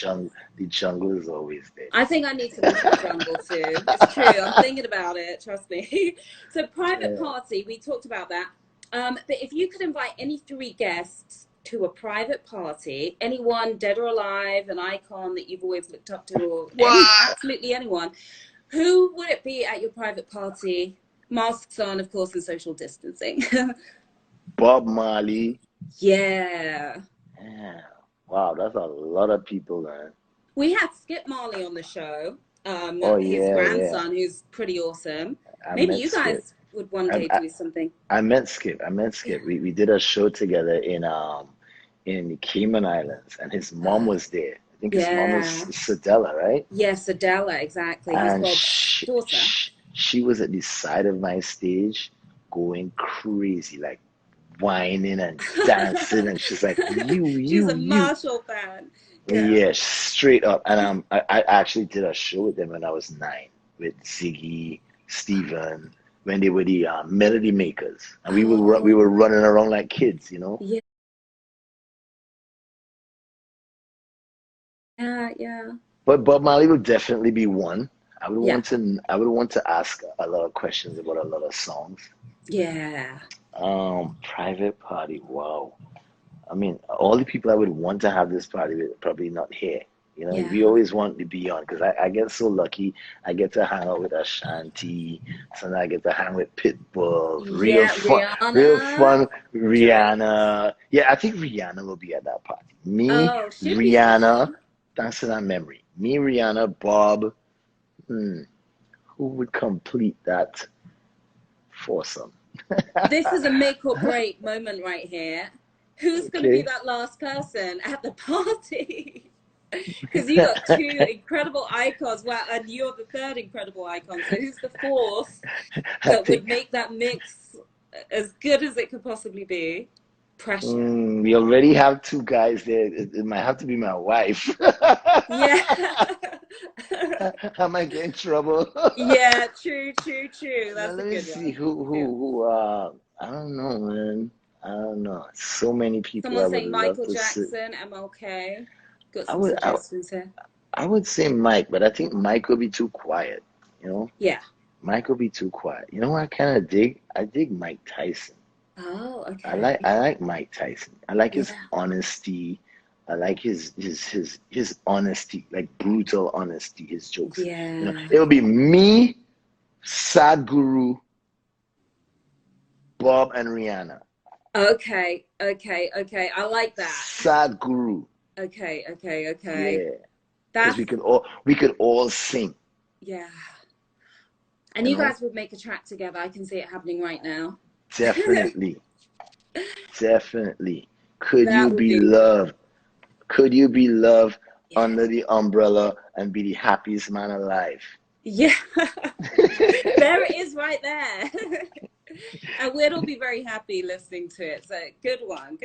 Speaker 2: jungle is always there.
Speaker 1: I think I need to visit the jungle too. It's true. I'm thinking about it. Trust me. So private party, we talked about that. But if you could invite any 3 guests to a private party, anyone dead or alive, an icon that you've always looked up to, or absolutely anyone, who would it be at your private party? Masks on, of course, and social distancing.
Speaker 2: Bob Marley.
Speaker 1: Yeah.
Speaker 2: Wow, that's a lot of people, man.
Speaker 1: We had Skip Marley on the show. His grandson, who's pretty awesome. Maybe you guys would one day do something.
Speaker 2: I met Skip. We did a show together in the Cayman Islands, and his mom was there. I think his mom is Sadella, right?
Speaker 1: Yes, Sadella, exactly.
Speaker 2: And she was at the side of my stage going crazy, like whining and dancing, and she's like, she's
Speaker 1: a Machel fan.
Speaker 2: Yeah, straight up. And I actually did a show with them when I was 9 with Ziggy, Steven, when they were the Melody Makers, and we were running around like kids, you know.
Speaker 1: Yeah.
Speaker 2: But Bob Marley would definitely be one. I would want to ask a lot of questions about a lot of songs.
Speaker 1: Yeah.
Speaker 2: Private party. Wow. I mean, all the people I would want to have this party with probably not here. You know, we always want to be on, because I get so lucky. I get to hang out with Ashanti. Sometimes I get to hang with Pitbull. Real fun. Rihanna. Yeah, I think Rihanna will be at that party. Me, Rihanna. Thanks to that memory. Me, Rihanna, Bob. Who would complete that foursome?
Speaker 1: This is a make or break moment right here. Who's going to be that last person at the party? Because you got 2 incredible icons. Wow, and you're the 3rd incredible icon. So who's the 4th that would make that mix as good as it could possibly be? Pressure.
Speaker 2: We already have 2 guys there. It might have to be my wife.
Speaker 1: Yeah.
Speaker 2: I might get in trouble.
Speaker 1: Yeah, true. That's a good one.
Speaker 2: Let me see who. I don't know, man. I don't know. So many people.
Speaker 1: Someone saying Michael Jackson, MLK. Got some suggestions here.
Speaker 2: I would say Mike, but I think Mike will be too quiet. You know?
Speaker 1: Yeah.
Speaker 2: Mike will be too quiet. You know what I kind of dig? I dig Mike Tyson.
Speaker 1: Oh, okay.
Speaker 2: I like Mike Tyson. I like his honesty. I like his honesty, like brutal honesty. His jokes.
Speaker 1: Yeah.
Speaker 2: You know, it'll be me, Sadhguru, Bob, and Rihanna.
Speaker 1: Okay. I like that.
Speaker 2: Sadhguru.
Speaker 1: Okay.
Speaker 2: Yeah. Because we could all sing.
Speaker 1: Yeah. And you guys would make a track together. I can see it happening right now.
Speaker 2: Definitely. Could you be loved? Could you be loved under the umbrella and be the happiest man alive?
Speaker 1: Yeah. There it is right there. And we'd all be very happy listening to it. So good one.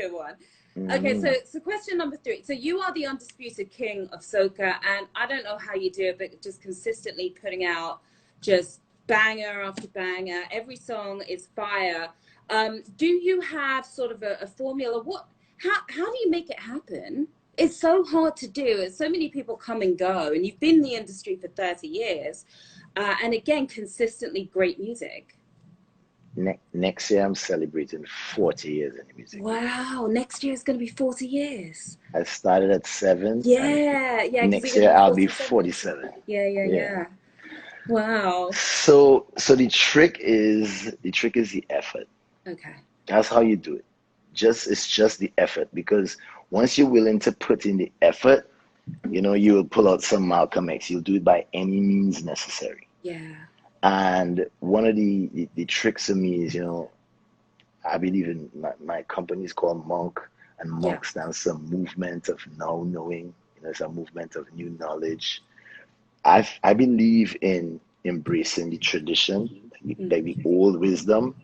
Speaker 1: Okay, so question number 3. So you are the undisputed king of soca, and I don't know how you do it, but just consistently putting out just banger after banger. Every song is fire. Do you have sort of a formula? How do you make it happen? It's so hard to do. It's so many people come and go, and you've been in the industry for 30 years. And again, consistently great music.
Speaker 2: Next year, I'm celebrating 40 years in the music.
Speaker 1: Wow, next year is going to be 40 years.
Speaker 2: I started at 7.
Speaker 1: Yeah.
Speaker 2: Next year, I'll be 47.
Speaker 1: Yeah. Wow.
Speaker 2: So the trick is the effort.
Speaker 1: Okay.
Speaker 2: That's how you do it. It's just the effort, because once you're willing to put in the effort, you know, you will pull out some Malcolm X. You'll do it by any means necessary.
Speaker 1: Yeah.
Speaker 2: And one of the tricks of me is, you know, I believe in my company is called Monk, and Monk stands for Movement of Now Knowing. You know, it's a movement of new knowledge. I believe in embracing the tradition, like the old wisdom,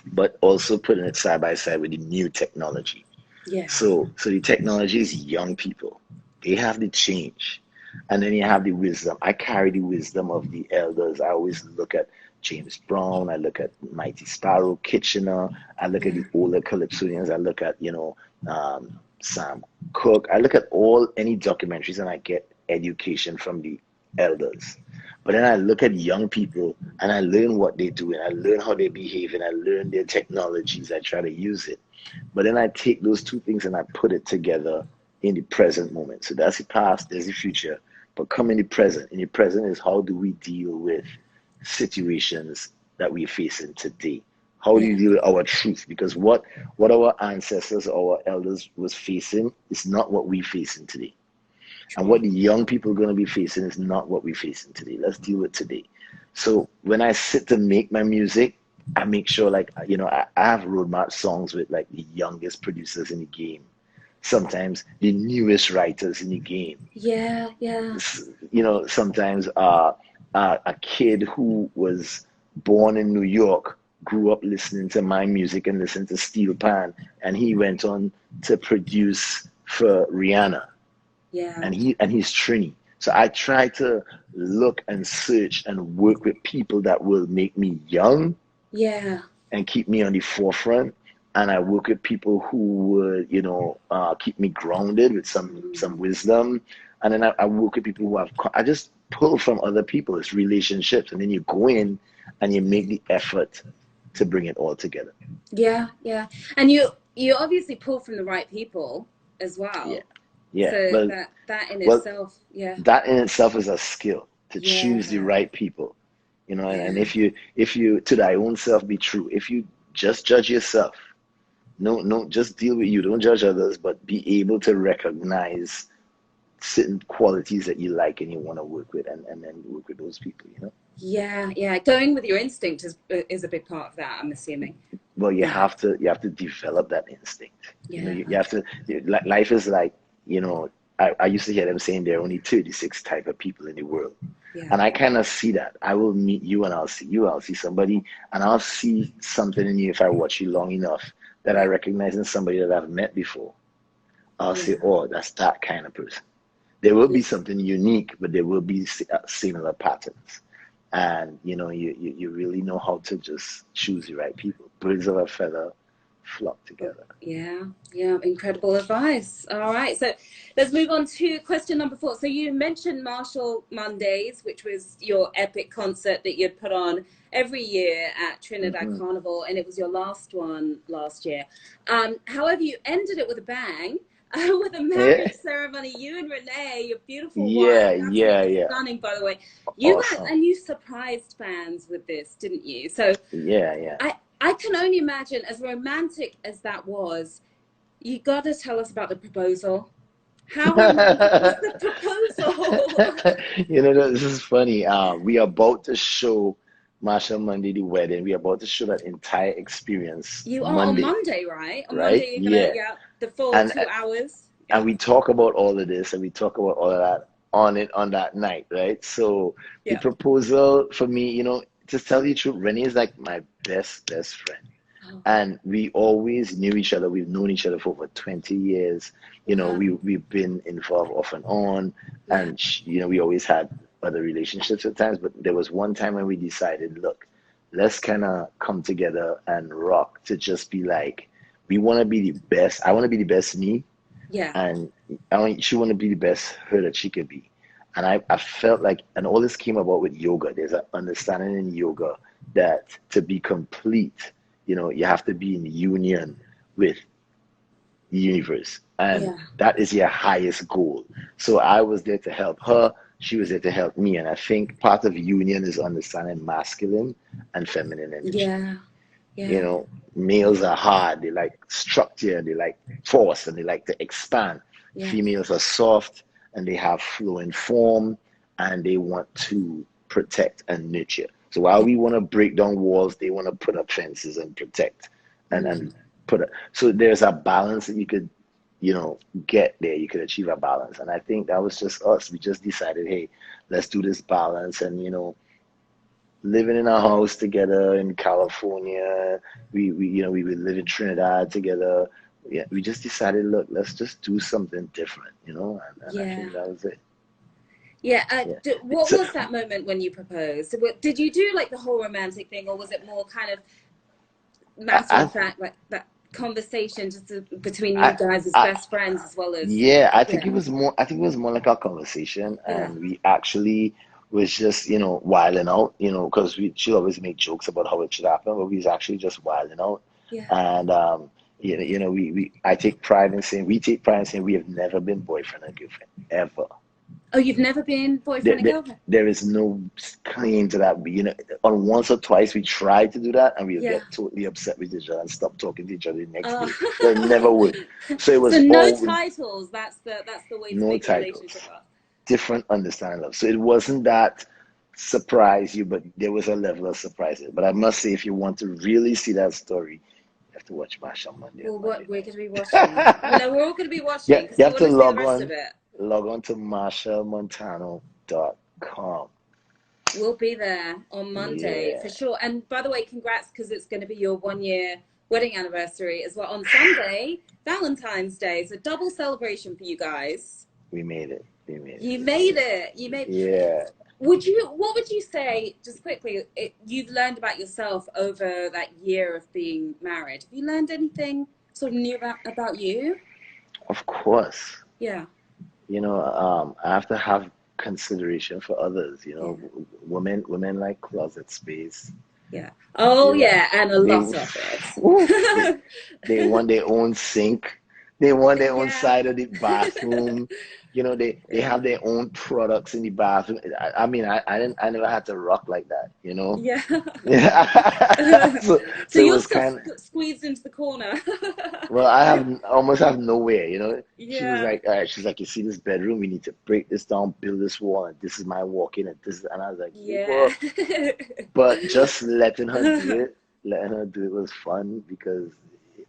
Speaker 2: but also putting it side by side with the new technology.
Speaker 1: Yeah.
Speaker 2: So the technology is young people. They have the change. And then you have the wisdom. I carry the wisdom of the elders. I always look at James Brown. I look at Mighty Sparrow, Kitchener. I look at
Speaker 1: Yeah.
Speaker 2: the older Calypsonians. I look at, Sam Cooke. I look at any documentaries and I get education from the elders. But then I look at young people and I learn what they do and I learn how they behave and I learn their technologies. I try to use it. But then I take those two things and I put it together in the present moment. So that's the past, there's the future. But come in the present. In the present is how do we deal with situations that we're facing today? How do you
Speaker 1: Yeah.
Speaker 2: deal with our truth? Because what our ancestors, our elders was facing is not what we're facing today. And
Speaker 1: True.
Speaker 2: what the young people are going to be facing is not what we're facing today. Let's deal with today. So when I sit to make my music, I make sure I have roadmap songs with like the youngest producers in the game. Sometimes the newest writers in the game.
Speaker 1: Yeah. Yeah.
Speaker 2: Sometimes a kid who was born in New York grew up listening to my music and listening to Steel Pan, and he went on to produce for Rihanna,
Speaker 1: Yeah.
Speaker 2: and he's Trini. So I try to look and search and work with people that will make me young
Speaker 1: Yeah.
Speaker 2: and keep me on the forefront. And I work with people who would, keep me grounded with some wisdom. And then I work with people who I just pull from other people. It's relationships, and then you go in and you make the effort to bring it all together.
Speaker 1: Yeah. Yeah. And you obviously pull from the right people as
Speaker 2: Yeah,
Speaker 1: well.
Speaker 2: yeah.
Speaker 1: So
Speaker 2: Well,
Speaker 1: that in
Speaker 2: well,
Speaker 1: itself, yeah.
Speaker 2: that in itself is a skill to choose the
Speaker 1: Yeah.
Speaker 2: right people. And
Speaker 1: Yeah.
Speaker 2: if you to thy own self be true, if you just judge yourself, no, just deal with you, don't judge others, but be able to recognize certain qualities that you like and you want to work with, and then work with those people.
Speaker 1: Yeah. Yeah. Going with your instinct is a big part of that, I'm assuming.
Speaker 2: Well, you
Speaker 1: Yeah.
Speaker 2: have to develop that instinct.
Speaker 1: Yeah.
Speaker 2: You have to. Life is like, I used to hear them saying there are only 36 type of people in the world.
Speaker 1: Yeah.
Speaker 2: And I kind of see that. I will meet you and I'll see you. I'll see somebody and I'll see something in you if I watch you long enough that I
Speaker 1: Yeah.
Speaker 2: recognize in somebody that I've met before. I'll say,
Speaker 1: Yeah.
Speaker 2: oh, that's that kind of person. There will
Speaker 1: Yeah.
Speaker 2: be something unique, but there will be similar patterns. And you really know how to just choose the right people. Birds of a feather flock together.
Speaker 1: Yeah, yeah, incredible advice. All right, so let's move on to question number 4. So you mentioned Marshall Mondays, which was your epic concert that you'd put on every year at Trinidad
Speaker 2: Hmm.
Speaker 1: Carnival, and it was your last one last year. However, you ended it with a bang. With a
Speaker 2: Yeah,
Speaker 1: marriage ceremony, you and Renee, your beautiful
Speaker 2: yeah,
Speaker 1: wife,
Speaker 2: yeah,
Speaker 1: absolutely
Speaker 2: yeah.
Speaker 1: stunning, by the way. You guys,
Speaker 2: Awesome.
Speaker 1: and you surprised fans with this, didn't you? So
Speaker 2: Yeah, yeah.
Speaker 1: I can only imagine, as romantic as that was, you got to tell us about the proposal. How romantic was the proposal?
Speaker 2: This is funny. We are about to show Machel Monday the wedding. We are about to show that entire experience
Speaker 1: You are on
Speaker 2: Monday,
Speaker 1: Monday, right? On
Speaker 2: right?
Speaker 1: Monday, you're gonna,
Speaker 2: Yeah.
Speaker 1: yeah, the full
Speaker 2: And
Speaker 1: 2 hours.
Speaker 2: and
Speaker 1: Yeah,
Speaker 2: we talk about all of this and we talk about all of that on that night, right? So the
Speaker 1: yeah.
Speaker 2: proposal for me, to tell you the truth, Renee is like my best friend.
Speaker 1: Oh,
Speaker 2: And we always knew each other. We've known each other for over 20 years.
Speaker 1: wow.
Speaker 2: We've been involved off and on,
Speaker 1: Yeah,
Speaker 2: and we always had other relationships at times. But there was one time when we decided, look, let's kind of come together and rock to just be like, we want to be the best. I want to be the best me,
Speaker 1: yeah,
Speaker 2: and she want to be the best her that she could be. And I felt like, and all this came about with yoga. There's an understanding in yoga that to be complete, you have to be in union with the universe. And
Speaker 1: yeah,
Speaker 2: that is your highest goal. So I was there to help her. She was there to help me. And I think part of union is understanding masculine and feminine energy.
Speaker 1: yeah,
Speaker 2: You
Speaker 1: yeah,
Speaker 2: know, Males are hard, they like structure, they like force, and they like to expand.
Speaker 1: yeah,
Speaker 2: Females are soft and they have flowing form and they want to protect and nurture. So while
Speaker 1: yeah.
Speaker 2: we want to break down walls, they want to put up fences and protect and
Speaker 1: Mm.
Speaker 2: put it. So there's a balance that you could, get there. You could achieve a balance. And I think that was just us. We just decided, hey, let's do this balance. And, living in a house together in California. We would live in Trinidad together. Yeah, we just decided, look, let's just do something different, and I
Speaker 1: Yeah.
Speaker 2: think that was it.
Speaker 1: Yeah.
Speaker 2: Yeah.
Speaker 1: What
Speaker 2: So
Speaker 1: was that moment when you proposed? Did you do like the whole romantic thing, or was it more kind of matter
Speaker 2: I
Speaker 1: of fact, like that conversation just between you
Speaker 2: I
Speaker 1: guys as
Speaker 2: I,
Speaker 1: best friends as well as
Speaker 2: Yeah, I think
Speaker 1: yeah,
Speaker 2: it was more. I think it was more like a conversation,
Speaker 1: yeah,
Speaker 2: and we actually was just, wilding out, because she always make jokes about how it should happen, but we was actually just wilding out,
Speaker 1: yeah.
Speaker 2: and I take pride in saying we have never been boyfriend and girlfriend ever.
Speaker 1: Oh, you've never been
Speaker 2: There,
Speaker 1: boyfriend and
Speaker 2: there,
Speaker 1: girlfriend?
Speaker 2: there is no claim to that. On once or twice we tried to do that, and we'll
Speaker 1: Yeah.
Speaker 2: get totally upset with each other and stop talking to each other the next
Speaker 1: Uh,
Speaker 2: day. So it never would. So it
Speaker 1: so
Speaker 2: was
Speaker 1: no
Speaker 2: all
Speaker 1: titles. That's the way to
Speaker 2: no
Speaker 1: make a relationship
Speaker 2: titles.
Speaker 1: work.
Speaker 2: Different understanding of. So it wasn't that surprise you, but there was a level of surprise. But I must say, if you want to really see that story, you have to watch Machel Monday
Speaker 1: Well, what
Speaker 2: Monday
Speaker 1: we're going to be watching.
Speaker 2: night.
Speaker 1: We're all going to be
Speaker 2: Yeah,
Speaker 1: watching because
Speaker 2: you
Speaker 1: we
Speaker 2: have
Speaker 1: want
Speaker 2: to
Speaker 1: to see the rest of it.
Speaker 2: log on to MachelMontano.com.
Speaker 1: We'll be there on Monday
Speaker 2: Yeah,
Speaker 1: for sure. And by the way, congrats because it's going to be your 1 year wedding anniversary as well on Sunday, Valentine's Day. So double celebration for you guys.
Speaker 2: we made it. We made it.
Speaker 1: You
Speaker 2: We made
Speaker 1: made
Speaker 2: it.
Speaker 1: it. You made.
Speaker 2: Yeah.
Speaker 1: What would you say, just quickly, you've learned about yourself over that year of being married? Have you learned anything sort of new about you?
Speaker 2: Of course.
Speaker 1: Yeah.
Speaker 2: I have to have consideration for others.
Speaker 1: Yeah.
Speaker 2: Women like closet space.
Speaker 1: Yeah. Oh,
Speaker 2: Yeah,
Speaker 1: yeah. And a
Speaker 2: they
Speaker 1: lot of
Speaker 2: they,
Speaker 1: it.
Speaker 2: they want their own sink. They want their own
Speaker 1: Yeah.
Speaker 2: side of the bathroom. They
Speaker 1: Yeah.
Speaker 2: have their own products in the bathroom. I mean, I never had to rock like that.
Speaker 1: Yeah.
Speaker 2: Yeah. So
Speaker 1: So
Speaker 2: it
Speaker 1: you're
Speaker 2: was
Speaker 1: still
Speaker 2: kind of,
Speaker 1: squeezed into the corner.
Speaker 2: well, almost have nowhere. She was
Speaker 1: Yeah.
Speaker 2: like, all right, she's like, you see this bedroom, we need to break this down, build this wall, and this is my walk-in, and I was like,
Speaker 1: Yeah.
Speaker 2: what? But just letting her do it was fun because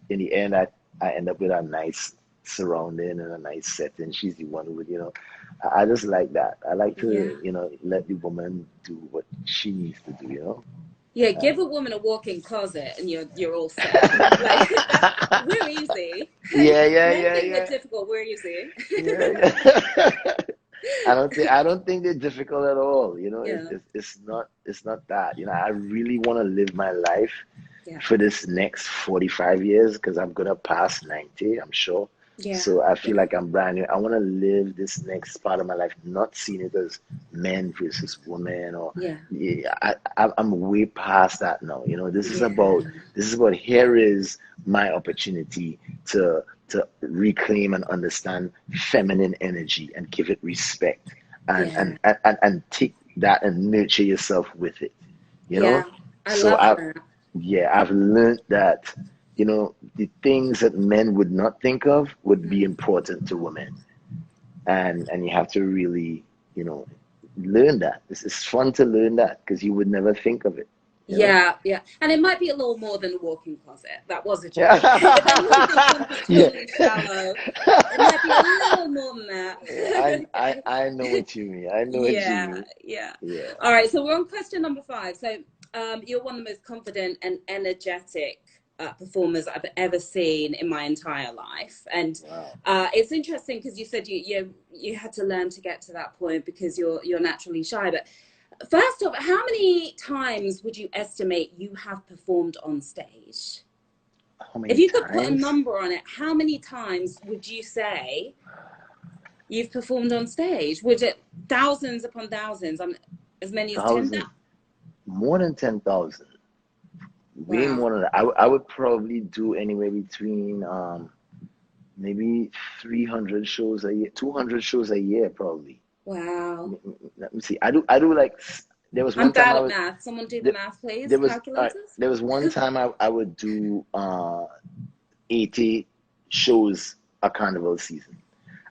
Speaker 2: in the end, I end up with a nice surrounding and a nice setting. She's the one who would, I just like that. I like
Speaker 1: Yeah.
Speaker 2: to, let the woman do what she needs to do.
Speaker 1: Yeah, give
Speaker 2: And
Speaker 1: a woman a walk-in closet and you're all set. Like that's we're easy.
Speaker 2: yeah, yeah,
Speaker 1: Men
Speaker 2: yeah,
Speaker 1: think they're
Speaker 2: yeah,
Speaker 1: difficult, we're easy.
Speaker 2: yeah, yeah. I don't think they're difficult at all.
Speaker 1: Yeah.
Speaker 2: It's not that. I really want to live my life
Speaker 1: Yeah.
Speaker 2: for this next 45 years because I'm gonna pass 90, I'm sure.
Speaker 1: Yeah.
Speaker 2: So I feel
Speaker 1: Yeah.
Speaker 2: like I'm brand new. I want to live this next part of my life, not seeing it as men versus women or
Speaker 1: Yeah.
Speaker 2: yeah, I'm way past that now. This is
Speaker 1: Yeah.
Speaker 2: about here is my opportunity to reclaim and understand feminine energy and give it respect and
Speaker 1: Yeah.
Speaker 2: and and take that and nurture yourself with it. You
Speaker 1: Yeah.
Speaker 2: know?
Speaker 1: I
Speaker 2: So
Speaker 1: love that.
Speaker 2: I've learned that, the things that men would not think of would be
Speaker 1: Mm.
Speaker 2: important to women. And you have to really, learn that. This is fun to learn that because you would never think of it.
Speaker 1: Yeah, yeah. And it might be a little more than a walk-in closet. That was a joke. Then you'll think something
Speaker 2: Yeah.
Speaker 1: totally shallow. It might be a little more than
Speaker 2: Yeah,
Speaker 1: that.
Speaker 2: I know what you mean. I know what you
Speaker 1: Yeah,
Speaker 2: mean.
Speaker 1: yeah.
Speaker 2: Yeah.
Speaker 1: All right, so we're on question number 5. So, you're one of the most confident and energetic performers I've ever seen in my entire life, and
Speaker 2: Wow.
Speaker 1: it's interesting because you said you had to learn to get to that point because you're naturally shy. But first off, how many times would you estimate you have performed on stage?
Speaker 2: How
Speaker 1: If
Speaker 2: many
Speaker 1: you could put a
Speaker 2: times?
Speaker 1: number on it, how many times would you say you've performed on stage? Was it thousands upon thousands? As many as 10,000?
Speaker 2: Thousand, more than 10,000. Way
Speaker 1: Wow.
Speaker 2: more than that. I would probably do anywhere between maybe 300 shows a year, 200 shows a year probably.
Speaker 1: Wow.
Speaker 2: Let me see. I do like there was
Speaker 1: I'm
Speaker 2: one time
Speaker 1: bad
Speaker 2: I
Speaker 1: at
Speaker 2: was
Speaker 1: math. Someone do the
Speaker 2: there,
Speaker 1: math, please.
Speaker 2: there was
Speaker 1: Calculators?
Speaker 2: there was one time I would do 80 shows a carnival season.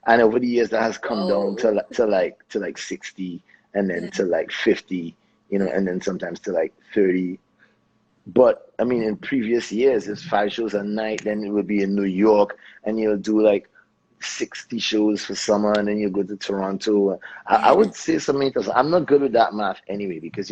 Speaker 2: And over the years that has come down
Speaker 1: Whoa.
Speaker 2: to like 60 and then
Speaker 1: Yeah.
Speaker 2: to like 50,
Speaker 1: Yeah.
Speaker 2: and then sometimes to like 30. But I mean, in previous years, it's 5 shows a night. Then it would be in New York, and you'll do like 60 shows for summer, and then you go to Toronto. I
Speaker 1: Yeah.
Speaker 2: would say something else. I'm not good with that math anyway, because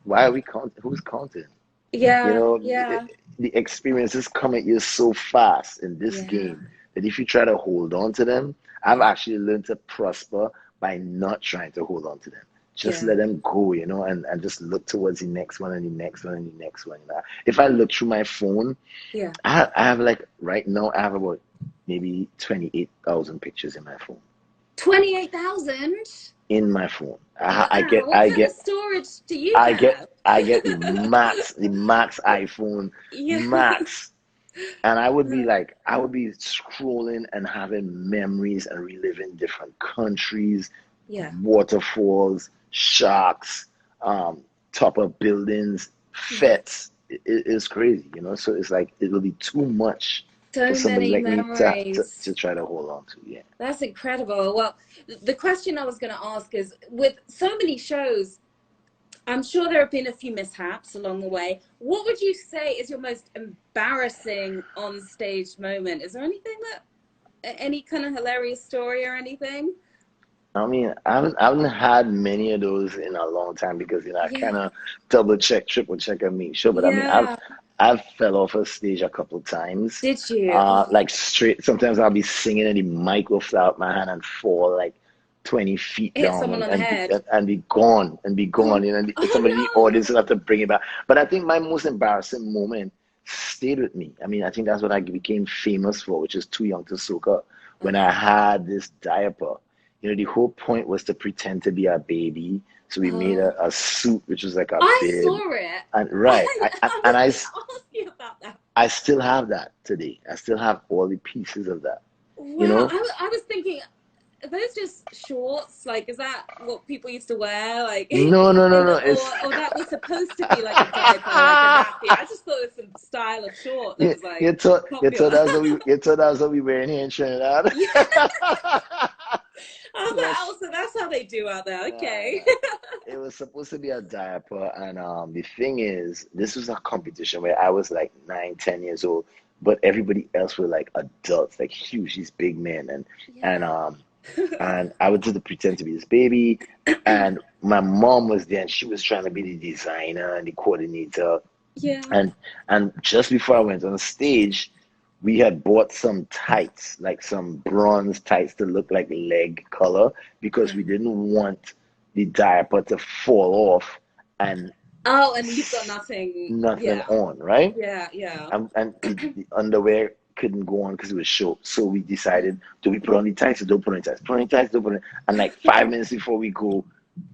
Speaker 2: why are we counting? Who's counting? You
Speaker 1: Yeah,
Speaker 2: know,
Speaker 1: yeah,
Speaker 2: the experiences come at you so fast in this
Speaker 1: yeah,
Speaker 2: game that if you try to hold on to them, I've
Speaker 1: yeah,
Speaker 2: actually learned to prosper by not trying to hold on to them. Just
Speaker 1: yeah,
Speaker 2: let them go, you know, and just look towards the next one and the next one and the next one. You know? If I look through my phone,
Speaker 1: yeah.
Speaker 2: I have like right now, I have about maybe 28,000 pictures in my phone.
Speaker 1: 28,000?
Speaker 2: In my phone.
Speaker 1: Wow. What kind of storage do you have?
Speaker 2: I get the max iPhone
Speaker 1: Yeah.
Speaker 2: max. And I would be scrolling and having memories and reliving different countries,
Speaker 1: Yeah.
Speaker 2: waterfalls, sharks, top of buildings, fetes. It's crazy, you know. So it's like it will be too much for
Speaker 1: So
Speaker 2: somebody
Speaker 1: many
Speaker 2: like me
Speaker 1: memories.
Speaker 2: to try to hold on to. Yeah.
Speaker 1: That's incredible. Well, the question I was going to ask is, with so many shows, I'm sure there have been a few mishaps along the way. What would you say is your most embarrassing on stage moment? Is there anything any kind of hilarious story or anything?
Speaker 2: I mean, I haven't had many of those in a long time because I
Speaker 1: Yeah.
Speaker 2: kind of double check, triple check and make sure. But I mean,
Speaker 1: Yeah.
Speaker 2: I've fell off a stage a couple of times.
Speaker 1: Did you? Oh,
Speaker 2: Like straight. Sometimes I'll be singing and the mic will fly out my hand and fall like 20 feet
Speaker 1: hit
Speaker 2: down
Speaker 1: someone on the head.
Speaker 2: and be gone and be gone.
Speaker 1: Oh,
Speaker 2: You know, and
Speaker 1: oh
Speaker 2: somebody in the
Speaker 1: no.
Speaker 2: audience will have to bring it back. But I think my most embarrassing moment stayed with me. I mean, I think that's what I became famous for, which is Too Young to Soca, when I
Speaker 1: Okay.
Speaker 2: had this diaper. You know, the whole point was to pretend to be a baby. So we made
Speaker 1: Oh,
Speaker 2: a suit, which was like a
Speaker 1: I
Speaker 2: bib.
Speaker 1: saw it.
Speaker 2: And right,
Speaker 1: I
Speaker 2: and
Speaker 1: was going to ask you about that.
Speaker 2: I still have that today. I still have all the pieces of that. You
Speaker 1: Wow.
Speaker 2: know?
Speaker 1: I was thinking, are those just shorts? Like, is that what people used to wear? Like,
Speaker 2: No, no, no, no. It's
Speaker 1: or that was supposed to be like a diaper, like a nappy. I just thought it was some style of short that was like
Speaker 2: you thought
Speaker 1: popular.
Speaker 2: that's what we were in here in Trinidad.
Speaker 1: Yeah. I was like,
Speaker 2: Yes.
Speaker 1: oh, so that's how they do out there.
Speaker 2: Nah,
Speaker 1: Okay.
Speaker 2: nah. It was supposed to be a diaper, and the thing is, this was a competition where I was like 9, 10 years old, but everybody else were like adults, like huge, these big men, and
Speaker 1: Yeah.
Speaker 2: um and I would just pretend to be this baby, and my mom was there, and she was trying to be the designer and the coordinator,
Speaker 1: Yeah.
Speaker 2: and just before I went on stage, we had bought some tights, like some bronze tights to look like leg color, because
Speaker 1: Yeah.
Speaker 2: we didn't want the diaper to fall off and
Speaker 1: Oh, and you've got nothing.
Speaker 2: nothing
Speaker 1: Yeah.
Speaker 2: on, right?
Speaker 1: Yeah. Yeah.
Speaker 2: And the underwear couldn't go on because it was short. So we
Speaker 1: Yeah.
Speaker 2: decided, do we put on the tights or don't put on the tights? Put on the tights, don't put on. And like 5 minutes before we go,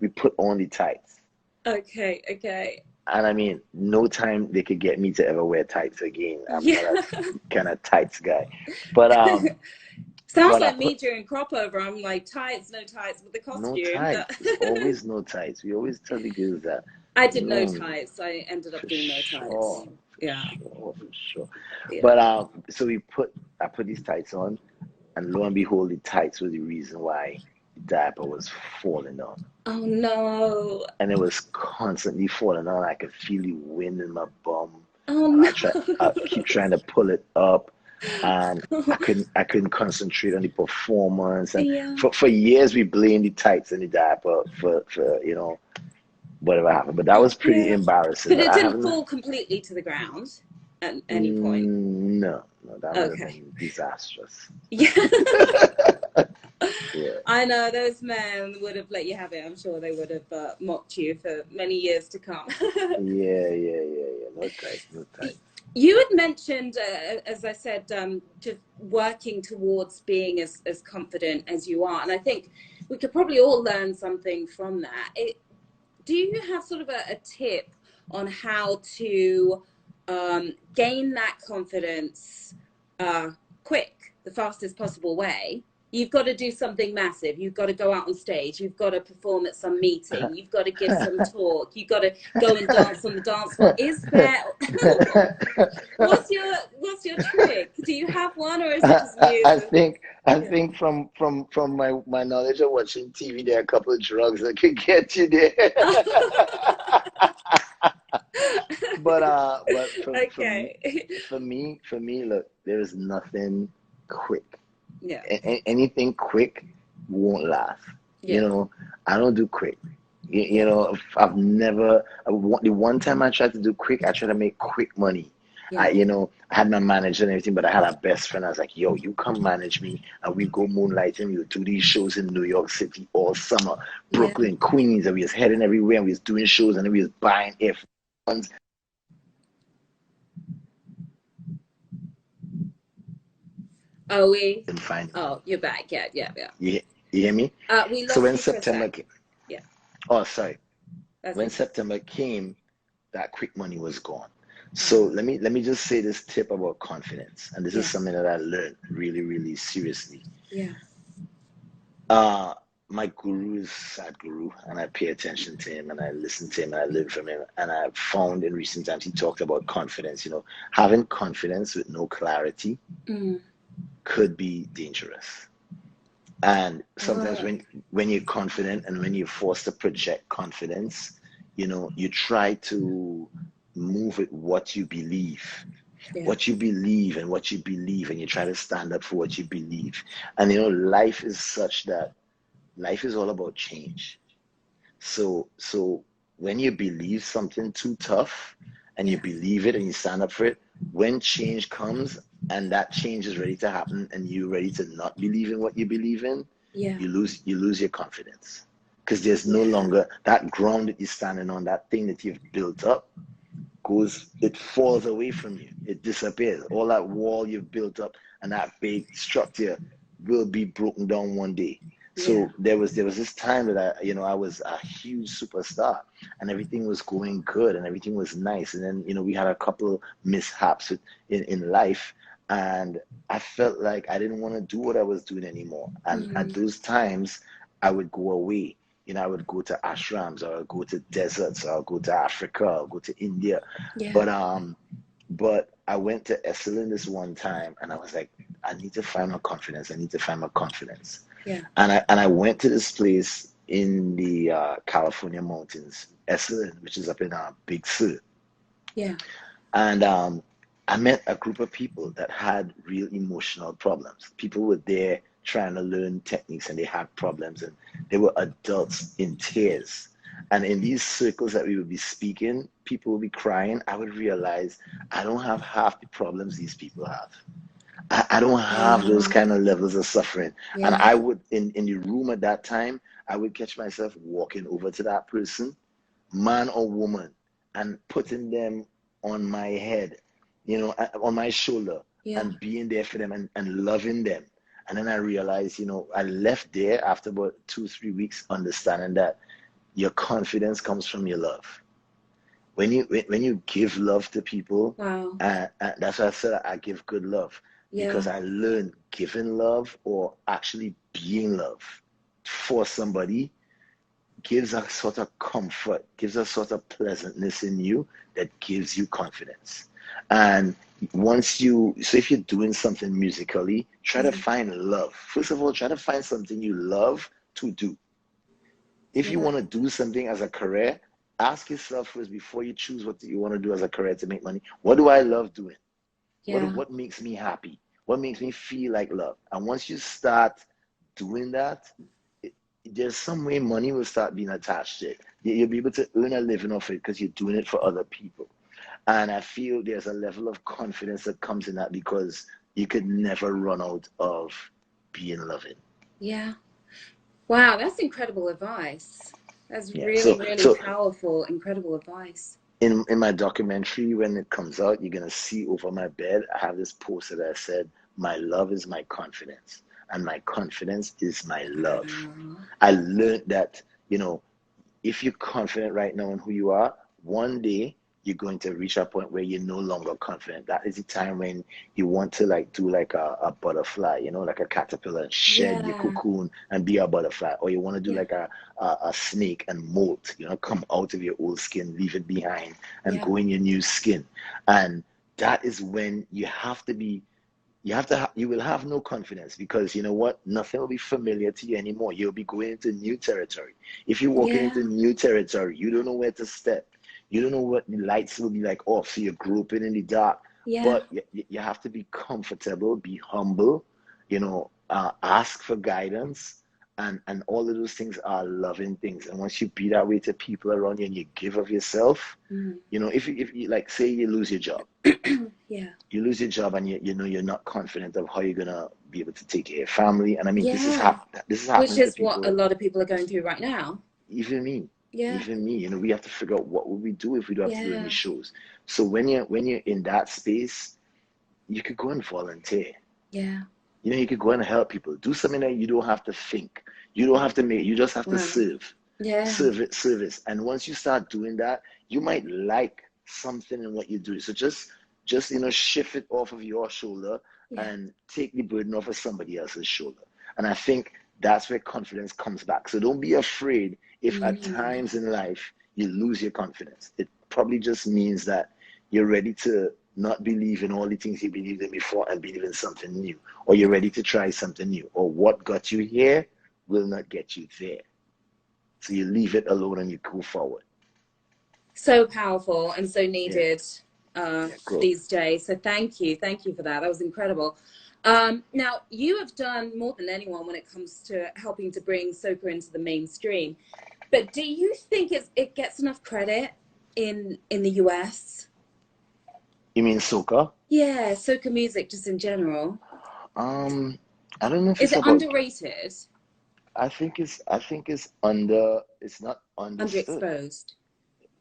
Speaker 2: we put on the tights.
Speaker 1: Okay. Okay.
Speaker 2: And I mean, no time they could get me to ever wear tights again. I'm
Speaker 1: Yeah.
Speaker 2: not a kind of tights guy. But
Speaker 1: Sounds
Speaker 2: I
Speaker 1: like me
Speaker 2: put
Speaker 1: during crop over. I'm like tights, no tights with the
Speaker 2: no
Speaker 1: costume.
Speaker 2: tights. It's always no tights. We always tell the girls that
Speaker 1: I did no
Speaker 2: no,
Speaker 1: tights. I ended up
Speaker 2: for
Speaker 1: doing no tights.
Speaker 2: sure, for
Speaker 1: Yeah.
Speaker 2: sure, for sure.
Speaker 1: Yeah.
Speaker 2: But so I put these tights on, and lo and behold, the tights were the reason why the diaper was falling down.
Speaker 1: Oh no.
Speaker 2: And it was constantly falling down. I could feel the wind in my bum,
Speaker 1: Oh
Speaker 2: and
Speaker 1: no.
Speaker 2: I keep trying to pull it up, and I couldn't concentrate on the performance. And
Speaker 1: Yeah.
Speaker 2: for years, we blamed the tights and the diaper for whatever happened. But that was pretty
Speaker 1: Yeah.
Speaker 2: embarrassing.
Speaker 1: But
Speaker 2: But
Speaker 1: it
Speaker 2: I
Speaker 1: didn't
Speaker 2: haven't.
Speaker 1: fall completely to the ground at any point.
Speaker 2: No, no, that would have
Speaker 1: Okay.
Speaker 2: been disastrous.
Speaker 1: Yeah.
Speaker 2: Yeah.
Speaker 1: I know those men would have let you have it. I'm sure they would have mocked you for many years to come.
Speaker 2: Yeah, yeah, yeah, yeah. No tights, no tights.
Speaker 1: You had mentioned, as I said, just working towards being as confident as you are. And I think we could probably all learn something from that. Do you have sort of a tip on how to gain that confidence quick, the fastest possible way? You've got to do something massive. You've got to go out on stage. You've got to perform at some meeting. You've got to give some talk. You've got to go and dance on the dance floor. Is there what's your trick? Do you have one, or is it just you?
Speaker 2: I
Speaker 1: Yeah.
Speaker 2: think from my knowledge of watching TV, there are a couple of drugs that could get you there. But
Speaker 1: Okay.
Speaker 2: for me, look, there is nothing quick.
Speaker 1: Yeah.
Speaker 2: Anything quick won't last. You
Speaker 1: Yeah.
Speaker 2: know, I don't do quick. You know, I've never, the one time I tried to do quick, I tried to make quick money.
Speaker 1: Yeah.
Speaker 2: You know, I had my manager and everything, but I had a best friend. I was like, yo, you come manage me and we go moonlighting. We'll do these shows in New York City all summer,
Speaker 1: Yeah.
Speaker 2: Brooklyn, Queens, and we was heading everywhere and we was doing shows and then we was buying F1s.
Speaker 1: Oh, we.
Speaker 2: And find,
Speaker 1: Oh, you're back. Yeah, yeah, yeah.
Speaker 2: you hear me?
Speaker 1: We
Speaker 2: So
Speaker 1: lost
Speaker 2: when
Speaker 1: you for a
Speaker 2: September
Speaker 1: sec.
Speaker 2: came,
Speaker 1: Yeah,
Speaker 2: oh, sorry.
Speaker 1: that's
Speaker 2: When
Speaker 1: okay.
Speaker 2: September came, that quick money was gone. So
Speaker 1: Wow.
Speaker 2: let me just say this tip about confidence, and this is
Speaker 1: Yes.
Speaker 2: something that I learned really, really seriously.
Speaker 1: Yeah.
Speaker 2: Uh, my guru is Sadhguru, and I pay attention to him, and I listen to him, and I learn from him. And I found in recent times he talked about confidence. You know, having confidence with no clarity
Speaker 1: Mm.
Speaker 2: could be dangerous. And sometimes
Speaker 1: Oh,
Speaker 2: when you're confident and when you're forced to project confidence, you know, you try to move with what you believe.
Speaker 1: yeah.
Speaker 2: What you believe and what you believe, and you try to stand up for what you believe. And you know, life is such that life is all about change. So when you believe something too tough and you
Speaker 1: Yeah.
Speaker 2: believe it and you stand up for it, when change comes and that change is ready to happen and you're ready to not believe in what you believe in,
Speaker 1: Yeah.
Speaker 2: you lose your confidence. Because there's no
Speaker 1: Yeah.
Speaker 2: longer that ground that you're standing on, that thing that you've built up it falls away from you. It disappears. All that wall you've built up and that big structure will be broken down one day.
Speaker 1: Yeah.
Speaker 2: So there was this time that I was a huge superstar and everything was going good and everything was nice. And then, we had a couple mishaps in life and I felt like I didn't want to do what I was doing anymore. And at
Speaker 1: Mm.
Speaker 2: those times I would go away. I would go to ashrams, or I'll go to deserts, or I'll go to Africa, I'll go to India.
Speaker 1: Yeah.
Speaker 2: But I went to Esalen this one time and I was like, I need to find my confidence. I need to find my confidence.
Speaker 1: Yeah.
Speaker 2: And I went to this place in the California mountains, Esalen, which is up in Big Sur.
Speaker 1: Yeah.
Speaker 2: And I met a group of people that had real emotional problems. People were there trying to learn techniques and they had problems, and they were adults in tears. And in these circles that we would be speaking, people would be crying. I would realize I don't have half the problems these people have. I don't have those
Speaker 1: Wow.
Speaker 2: kind of levels of suffering. And
Speaker 1: Yeah.
Speaker 2: I would, in the room at that time, I would catch myself walking over to that person, man or woman, and putting them on my head, on my shoulder,
Speaker 1: Yeah.
Speaker 2: and being there for them and loving them. And then I realized, I left there after about 2, 3 weeks, understanding that your confidence comes from your love. When you give love to people,
Speaker 1: Wow.
Speaker 2: that's why I said I give good love, because
Speaker 1: Yeah.
Speaker 2: I learned giving love or actually being love for somebody gives a sort of comfort, gives a sort of pleasantness in you that gives you confidence. And so if you're doing something musically, try to
Speaker 1: Yeah.
Speaker 2: find love. First of all, try to find something you love to do. If you
Speaker 1: Yeah.
Speaker 2: want to do something as a career, ask yourself first before you choose what you want to do as a career to make money. What do I love doing? What
Speaker 1: Yeah.
Speaker 2: what makes me happy? What makes me feel like love? And once you start doing that, it, there's some way money will start being attached to it. You'll be able to earn a living off it because you're doing it for other people. And I feel there's a level of confidence that comes in that because you could never run out of being loving.
Speaker 1: Yeah. Wow, that's incredible advice. That's
Speaker 2: Yeah.
Speaker 1: really,
Speaker 2: So
Speaker 1: really
Speaker 2: so
Speaker 1: powerful, incredible advice.
Speaker 2: in my documentary, when it comes out, you're gonna see over my bed I have this poster that said, my love is my confidence and my confidence is my love.
Speaker 1: Wow.
Speaker 2: I learned that, if you're confident right now in who you are, one day you're going to reach a point where you're no longer confident. That is the time when you want to do like a butterfly, like a caterpillar, and shed your
Speaker 1: Yeah.
Speaker 2: cocoon and be a butterfly. Or you want to do
Speaker 1: Yeah.
Speaker 2: like a snake and molt, come out of your old skin, leave it behind and
Speaker 1: Yeah.
Speaker 2: go in your new skin. And that is when you will have no confidence, because you know what, nothing will be familiar to you anymore. You'll be going into new territory. If you're walking into
Speaker 1: Yeah.
Speaker 2: new territory, you don't know where to step, you don't know what the lights will be like off, so you're groping in the dark.
Speaker 1: Yeah.
Speaker 2: But you have to be comfortable, be humble, ask for guidance, and all of those things are loving things. And once you be that way to people around you and you give of yourself, you know, if you like, say you lose your job,
Speaker 1: yeah,
Speaker 2: you lose your job and you know you're not confident of how you're gonna be able to take care of your family. And I mean, this is
Speaker 1: which
Speaker 2: happening to
Speaker 1: is what a
Speaker 2: people.
Speaker 1: lot of people are going through right now.
Speaker 2: Even me,
Speaker 1: Yeah,
Speaker 2: even me. You know, we have to figure out what would we do if we don't have to do any
Speaker 1: yeah,
Speaker 2: shows. So when you're in that space, you could go and volunteer.
Speaker 1: yeah.
Speaker 2: You know, you could go and help people. Do something that you don't have to think. You don't have to make. You just have to
Speaker 1: Wow.
Speaker 2: serve.
Speaker 1: Yeah.
Speaker 2: Service. And once you start doing that, you might like something in what you do. So just you know, shift it off of your shoulder and take the burden off of somebody else's shoulder. And I think that's where confidence comes back. So don't be afraid if at times in life you lose your confidence. It probably just means that you're ready to not believe in all the things you believed in before and believe in something new, or you're ready to try something new, or what got you here will not get you there. So you leave it alone and you go forward.
Speaker 1: So powerful and so needed these days. So thank you for that. That was incredible. Now you have done more than anyone when it comes to helping to bring soca into the mainstream. But do you think it gets enough credit in the US?
Speaker 2: You mean soca?
Speaker 1: Yeah, soca music just in general.
Speaker 2: I don't know if
Speaker 1: Is
Speaker 2: it's
Speaker 1: it
Speaker 2: about.
Speaker 1: underrated?
Speaker 2: I think it's it's not understood.
Speaker 1: Underexposed.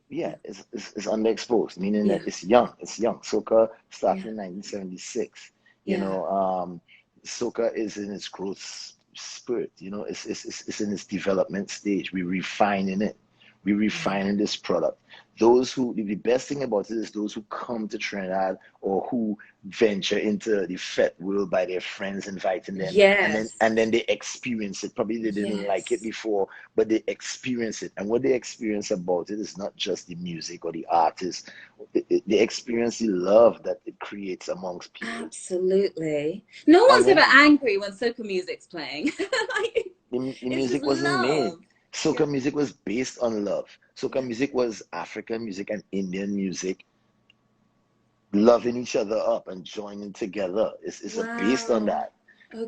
Speaker 2: Yeah, it's underexposed, meaning
Speaker 1: Yeah.
Speaker 2: that it's young. It's young. Soca started
Speaker 1: Yeah.
Speaker 2: in 1976. You
Speaker 1: Yeah.
Speaker 2: know, soca is in its growth spirit. You know, it's in its development stage. We're refining it. We're refining this product. Those who the best thing about it is those who come to Trinidad or who venture into the Fet world by their friends inviting them,
Speaker 1: Yes.
Speaker 2: and then they experience it. Probably they didn't like it before, but they experience it. And what they experience about it is not just the music or the artist. They experience the love that it creates amongst people.
Speaker 1: Absolutely. No
Speaker 2: And
Speaker 1: one's ever
Speaker 2: then
Speaker 1: angry when soca music's playing. Like,
Speaker 2: the
Speaker 1: it's just
Speaker 2: music wasn't made.
Speaker 1: love.
Speaker 2: Soca music was based on love. Soca
Speaker 1: Yeah.
Speaker 2: music was African music and Indian music loving each other up and joining together. It's based on
Speaker 1: Wow.
Speaker 2: that.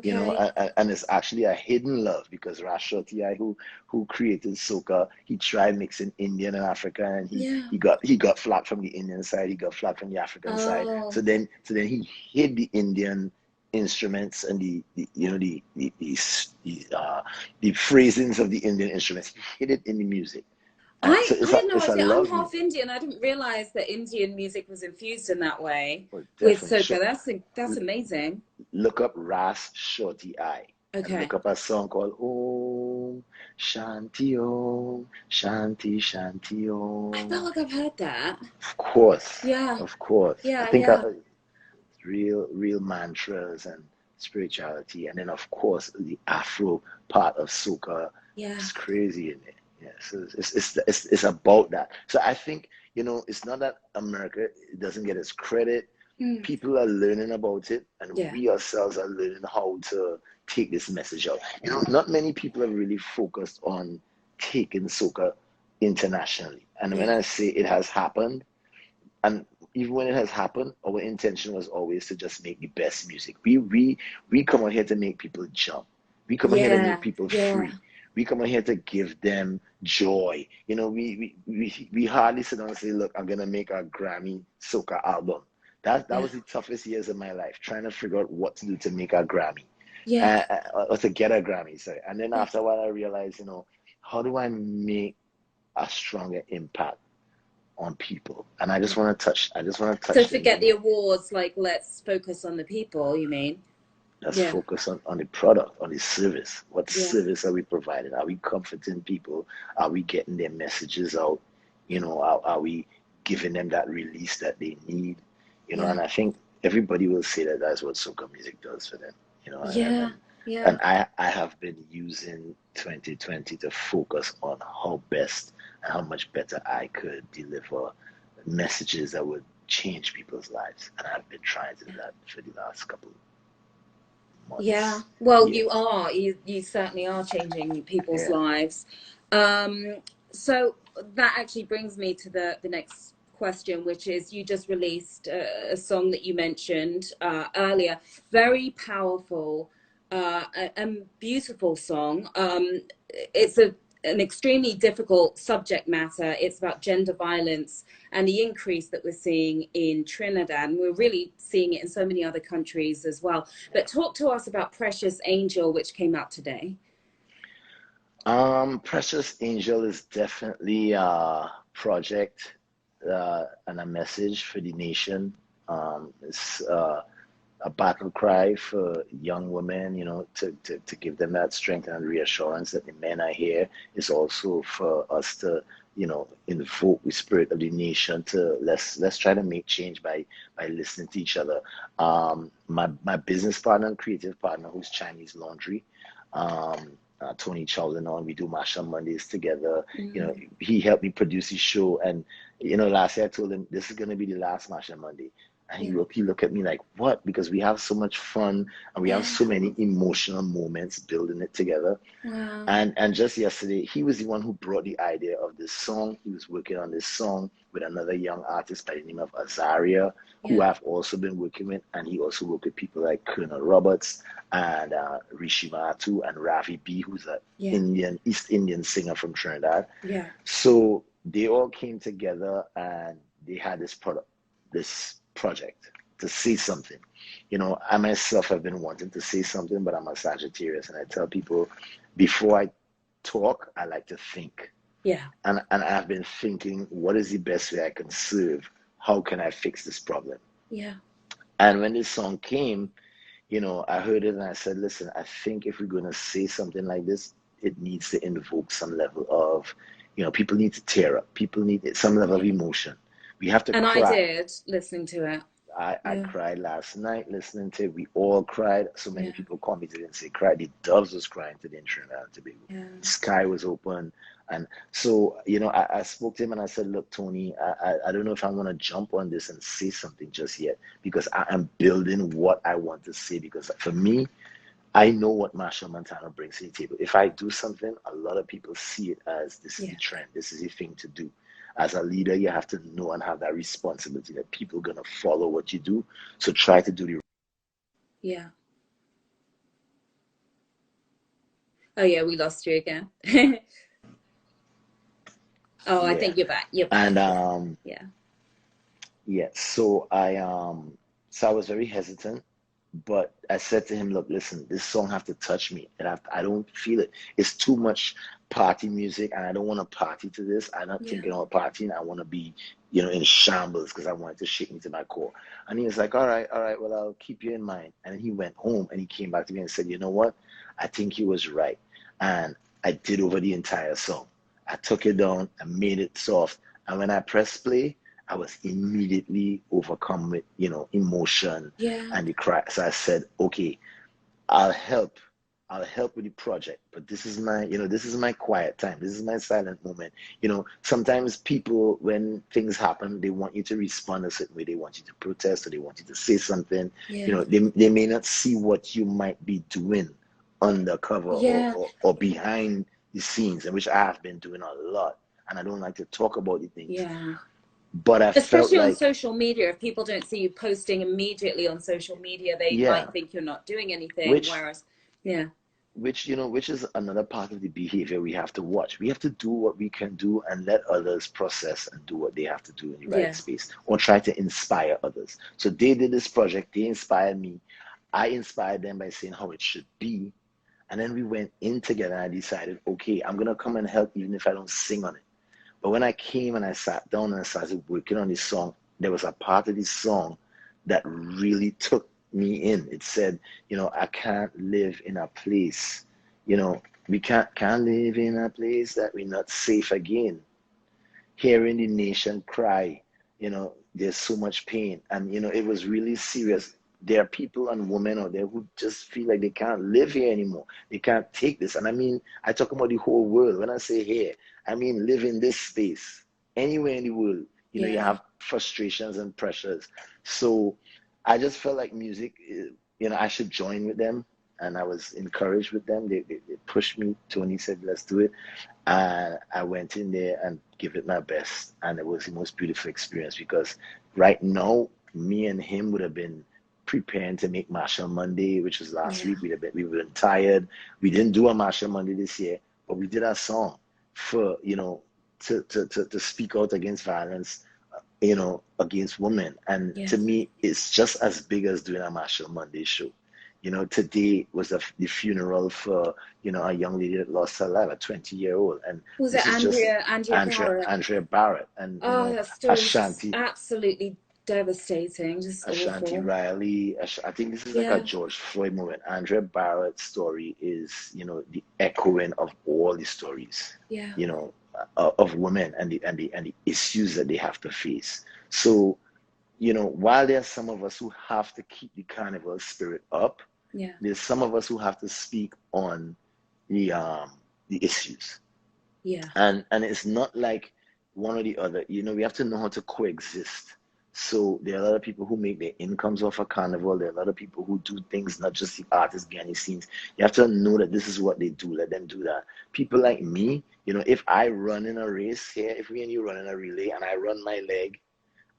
Speaker 2: You know,
Speaker 1: Okay.
Speaker 2: and it's actually a hidden love because Rashot Ti, who created soca, he tried mixing Indian and African, and
Speaker 1: Yeah.
Speaker 2: he got flack from the Indian side, he got flack from the African side.
Speaker 1: Oh.
Speaker 2: So then he hid the Indian instruments and the you know the phrasings of the Indian instruments. He hid it in the music.
Speaker 1: I
Speaker 2: So
Speaker 1: had no
Speaker 2: it's a
Speaker 1: idea. I'm
Speaker 2: love
Speaker 1: half
Speaker 2: music.
Speaker 1: Indian. I didn't realize that Indian music was infused in that way
Speaker 2: Well,
Speaker 1: with
Speaker 2: definitely.
Speaker 1: soca. That's amazing.
Speaker 2: Look up Ras Shorty Eye and
Speaker 1: Okay.
Speaker 2: look up a song called Om Shanti Om Shanti Shanti
Speaker 1: I felt
Speaker 2: Om.
Speaker 1: like I've heard that.
Speaker 2: Of course,
Speaker 1: Yeah.
Speaker 2: of course. I
Speaker 1: Yeah.
Speaker 2: think
Speaker 1: Yeah.
Speaker 2: real mantras and spirituality, and then of course the Afro part of soca
Speaker 1: Yeah.
Speaker 2: is crazy in it. Yeah, so it's about that. So I think, you know, it's not that America doesn't get its credit. People are learning about it, and we ourselves are learning how to take this message out. You know, not many people have really focused on taking soca internationally. And when I say it has happened, and even when it has happened, our intention was always to just make the best music. We come out here to make people jump. We come out here to make people free. We come out here to give them joy. You know, we hardly sit down and say, look, I'm gonna make a Grammy soca album. That was the toughest years of my life, trying to figure out what to do to make a Grammy. Or to get a Grammy, sorry. And then after a while I realized, you know, how do I make a stronger impact on people? And I just want to touch
Speaker 1: So forget the awards, like let's focus on the people, you mean?
Speaker 2: Let's focus on the product, on the service. What service are we providing? Are we comforting people? Are we getting their messages out? You know, are we giving them that release that they need? You know, and I think everybody will say that that's what soca music does for them. You know, and I have been using 2020 to focus on how best and how much better I could deliver messages that would change people's lives. And I've been trying to do that for the last couple of months.
Speaker 1: Yeah, well, you are. You certainly are changing people's lives. So that actually brings me to the next question, which is you just released a song that you mentioned earlier. Very powerful. A beautiful song. It's an extremely difficult subject matter. It's about gender violence and the increase that we're seeing in Trinidad. And we're really seeing it in so many other countries as well. But talk to us about Precious Angel, which came out today.
Speaker 2: Precious Angel is definitely a project and a message for the nation. It's a battle cry for young women, to give them that strength and reassurance that the men are here. It's also for us to, invoke the spirit of the nation to let's try to make change by listening to each other. My business partner and creative partner, who's Chinese Laundry, Tony Chowlin, we do Machel Mondays together. He helped me produce his show, and last year I told him this is going to be the last Machel Monday. And he looked at me like, what? Because we have so much fun and we have so many emotional moments building it together.
Speaker 1: Wow.
Speaker 2: And just yesterday, he was the one who brought the idea of this song. He was working on this song with another young artist by the name of Azaria, who I've also been working with. And he also worked with people like Colonel Roberts and Rishi Matu and Ravi B, who's an East Indian singer from Trinidad.
Speaker 1: Yeah.
Speaker 2: So they all came together and they had this project to say something. I myself have been wanting to say something, but I'm a Sagittarius, and I tell people before I talk, I like to think.
Speaker 1: Yeah.
Speaker 2: And I've been thinking, what is the best way I can serve? How can I fix this problem?
Speaker 1: Yeah.
Speaker 2: And when this song came, I heard it and I said, listen, I think if we're going to say something like this, it needs to invoke some level of, people need to tear up. People need some level of emotion. We have to cry.
Speaker 1: And I did, listening to it.
Speaker 2: I cried last night listening to it. We all cried. So many people called me today and say cried. The doves was crying today in Trinidad and Tobago. The sky was open. And so, I spoke to him and I said, look, Tony, I don't know if I want to jump on this and say something just yet, because I am building what I want to say. Because for me, I know what Machel Montano brings to the table. If I do something, a lot of people see it as this is the trend. This is the thing to do. As a leader, you have to know and have that responsibility that people are going to follow what you do. So try to do the.
Speaker 1: Yeah. Oh, yeah, we lost you again. Oh, I think you're back. You're back.
Speaker 2: And so I was very hesitant, but I said to him, look, listen, this song have to touch me, and I don't feel it. It's too much party music, and I don't want to party to this. I'm not thinking about partying. I want to be, in shambles, because I want it to shake me to my core. And he was like, all right, well, I'll keep you in mind. And then he went home and he came back to me and said, you know what? I think he was right. And I did over the entire song. I took it down, I made it soft. And when I pressed play, I was immediately overcome with, emotion and the cry. So I said, okay, I'll help with the project, but this is my quiet time. This is my silent moment. Sometimes people, when things happen, they want you to respond a certain way. They want you to protest, or they want you to say something. They may not see what you might be doing undercover or behind the scenes, which I have been doing a lot. And I don't like to talk about the things.
Speaker 1: Yeah.
Speaker 2: But
Speaker 1: especially on social media, if people don't see you posting immediately on social media, they might think you're not doing anything. Which
Speaker 2: is another part of the behavior we have to watch. We have to do what we can do and let others process and do what they have to do in the right space, or try to inspire others. So they did this project, they inspired me. I inspired them by saying how it should be. And then we went in together and I decided, okay, I'm going to come and help even if I don't sing on it. But when I came and I sat down and I started working on this song, there was a part of this song that really took me in. It said, I can't live in a place, we can't live in a place that we're not safe again. Hearing the nation cry, there's so much pain. And, it was really serious. There are people and women out there who just feel like they can't live here anymore. They can't take this. And I mean, I talk about the whole world. When I say here, I mean live in this space. Anywhere in the world, you have frustrations and pressures. So I just felt like music, I should join with them. And I was encouraged with them. They pushed me. Tony said, let's do it. And I went in there and give it my best. And it was the most beautiful experience, because right now, me and him would have been preparing to make Machel Monday, which was last
Speaker 1: Yeah.
Speaker 2: week. We were tired. We didn't do a Machel Monday this year, but we did a song for, you know, to speak out against violence, you know, against women. And
Speaker 1: Yeah.
Speaker 2: to me, it's just as big as doing a Machel Monday show. You know, today was the funeral for, you know, a young lady that lost her life, a 20-year-old. And
Speaker 1: Was it
Speaker 2: this is just
Speaker 1: Andrea Barrett?
Speaker 2: Andrea Barrett. And, you
Speaker 1: Oh,
Speaker 2: know,
Speaker 1: that story is just
Speaker 2: Ashanti,
Speaker 1: absolutely devastating, just
Speaker 2: Ashanti
Speaker 1: awful.
Speaker 2: Riley. I think this is like a
Speaker 1: Yeah.
Speaker 2: George Floyd moment. Andrea Barrett's story is, you know, the echoing of all the stories,
Speaker 1: Yeah.
Speaker 2: you know, of women and the issues that they have to face. So, you know, while there are some of us who have to keep the carnival spirit up,
Speaker 1: Yeah.
Speaker 2: there's some of us who have to speak on the issues.
Speaker 1: Yeah.
Speaker 2: And it's not like one or the other. You know, we have to know how to coexist. So there are a lot of people who make their incomes off a carnival. There are a lot of people who do things, not just the artists behind the scenes. You have to know that this is what they do. Let them do that. People like me, you know, if I run in a race here, if we and you run in a relay and I run my leg,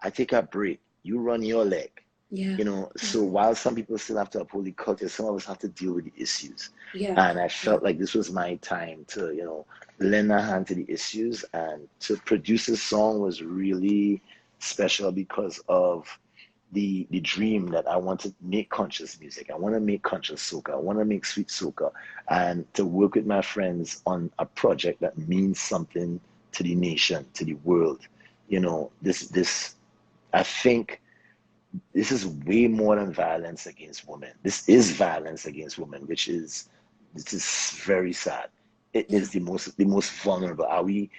Speaker 2: I take a break. You run your leg.
Speaker 1: Yeah.
Speaker 2: You know, so while some people still have to uphold the culture, some of us have to deal with the issues.
Speaker 1: Yeah.
Speaker 2: And I felt like this was my time to, you know, lend a hand to the issues, and to produce this song was really special because of the dream that I want to make conscious music. I want to make conscious soca. I want to make sweet soca, and to work with my friends on a project that means something to the nation, to the world. You know, this I think this is way more than violence against women. This is violence against women, which is, this is very sad. It
Speaker 1: Yeah.
Speaker 2: is the most vulnerable. Are we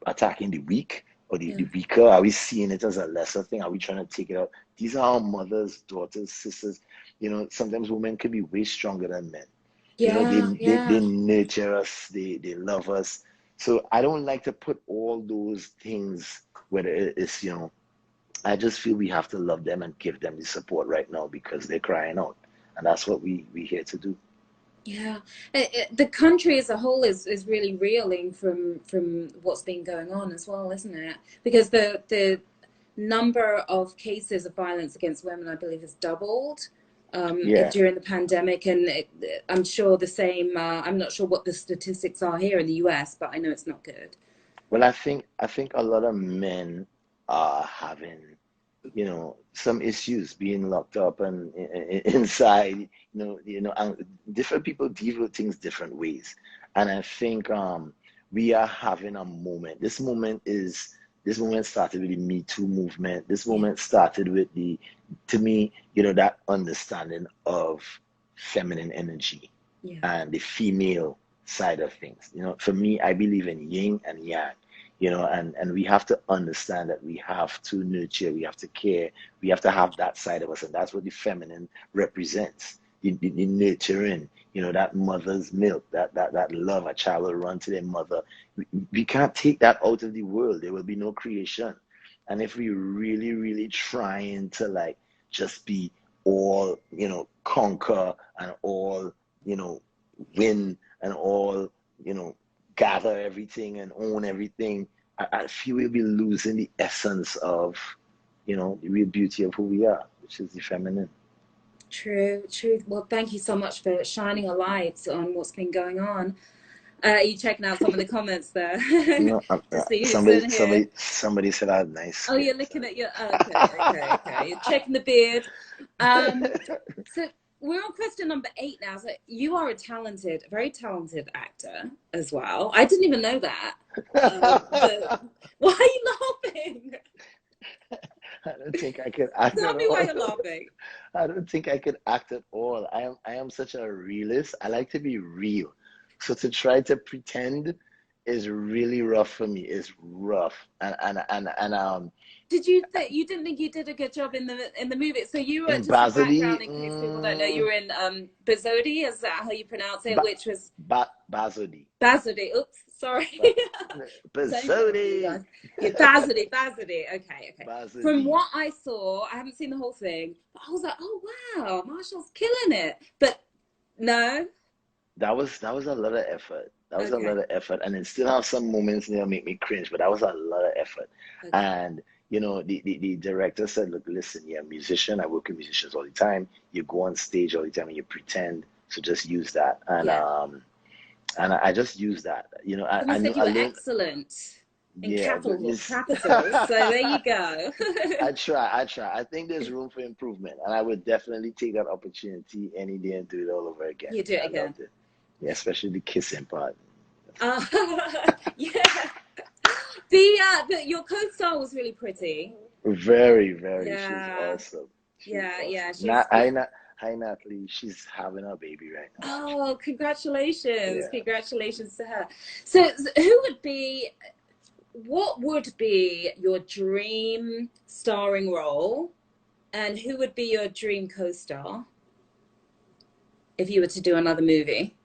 Speaker 2: attacking the weak or
Speaker 1: Yeah.
Speaker 2: the weaker? Are we seeing it as a lesser thing? Are we trying to take it out? These are our mothers, daughters, sisters. You know, sometimes women can be way stronger than men. You know, they nurture us, they love us. So I don't like to put all those things, whether it's, you know, I just feel we have to love them and give them the support right now because they're crying out, and that's what we here to do.
Speaker 1: Yeah, the country as a whole is really reeling from what's been going on as well, isn't it? Because the number of cases of violence against women, I believe, has doubled
Speaker 2: Yeah.
Speaker 1: during the pandemic, and I'm sure the same. I'm not sure what the statistics are here in the US, but I know it's not good.
Speaker 2: Well, I think a lot of men are having, you know, some issues being locked up and inside. And different people deal with things different ways, and I think we are having a moment. This moment started with the Me Too movement. This moment started with to me, you know, that understanding of feminine energy and the female side of things. You know, for me, I believe in yin and yang. You know, and we have to understand that we have to nurture, we have to care, we have to have that side of us, and that's what the feminine represents. The nurturing, you know, that mother's milk, that love a child will run to their mother. We can't take that out of the world. There will be no creation. And if we really, really trying to like just be all, you know, conquer and all, you know, win and all, you know, gather everything and own everything, I feel we'll be losing the essence of, you know, the real beauty of who we are, which is the feminine.
Speaker 1: True, true. Well, thank you so much for shining a light on what's been going on. You checking out some of the comments there
Speaker 2: No,
Speaker 1: to see who's in here.
Speaker 2: somebody said I had nice
Speaker 1: Oh,
Speaker 2: skin.
Speaker 1: you're looking at your okay. You're checking the beard. So we're on question number 8 now. So you are a very talented actor as well. I didn't even know that. Why are you laughing?
Speaker 2: I don't think I could act
Speaker 1: Tell
Speaker 2: at
Speaker 1: me why
Speaker 2: all.
Speaker 1: you're laughing.
Speaker 2: I don't think I could act at all. I am such a realist. I like to be real. So to try to pretend is really rough for me. It's rough. And
Speaker 1: Did you you didn't think you did a good job in the movie? So you were,
Speaker 2: in
Speaker 1: just for
Speaker 2: Basili,
Speaker 1: background in case people don't know, you were in Bezodi, is that how you pronounce it? Which was
Speaker 2: Basodi.
Speaker 1: Bazodi. Oops, sorry. Same thing for you
Speaker 2: Basodi.
Speaker 1: guys. Yeah, Bazodi. Okay. From
Speaker 2: Basodi.
Speaker 1: what I saw, I haven't seen the whole thing, but I was like, oh wow, Marshall's killing it. But no.
Speaker 2: That was a lot of effort. That was a
Speaker 1: Okay.
Speaker 2: lot of effort, and it still have some moments that make me cringe, but that was a lot of effort.
Speaker 1: Okay.
Speaker 2: And you know, the director said, look, listen, you're a musician. I work with musicians all the time. You go on stage all the time and you pretend. So just use that.
Speaker 1: Yeah.
Speaker 2: And I just use that. You know,
Speaker 1: Someone said you
Speaker 2: I
Speaker 1: were
Speaker 2: learned,
Speaker 1: excellent in
Speaker 2: yeah, but this,
Speaker 1: capitals. So there you go.
Speaker 2: I try. I think there's room for improvement, and I would definitely take that opportunity any day and do it all over again.
Speaker 1: You do
Speaker 2: Yeah,
Speaker 1: it
Speaker 2: I
Speaker 1: again.
Speaker 2: loved it. Yeah, especially the kissing part.
Speaker 1: Uh, yeah. Your co-star was really pretty.
Speaker 2: Very, very. She was
Speaker 1: Yeah.
Speaker 2: awesome. She was
Speaker 1: Yeah, yeah.
Speaker 2: awesome.
Speaker 1: She's yeah.
Speaker 2: Hi, Natalie. She's having a baby right now.
Speaker 1: Oh, congratulations.
Speaker 2: Yeah.
Speaker 1: Congratulations to her. So what would be your dream starring role and who would be your dream co-star if you were to do another movie?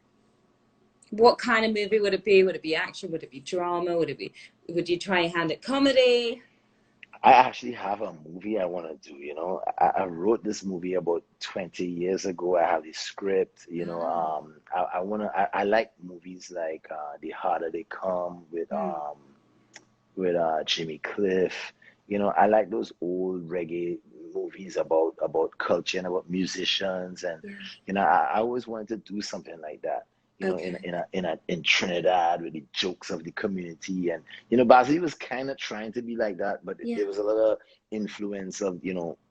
Speaker 1: What kind of movie would it be? Would it be action? Would it be drama? Would you try your hand at comedy?
Speaker 2: I actually have a movie I want to do. You know, I wrote this movie about 20 years ago. I have the script. You know,
Speaker 1: Ah.
Speaker 2: I like movies like The Harder They Come with Jimmy Cliff. You know, I like those old reggae movies about culture and about musicians, and
Speaker 1: Yeah.
Speaker 2: you know, I always wanted to do something like that. You know,
Speaker 1: Okay.
Speaker 2: in Trinidad with the jokes of the community, and you know, Basil was kind of trying to be like that, but
Speaker 1: Yeah.
Speaker 2: there was a lot of influence of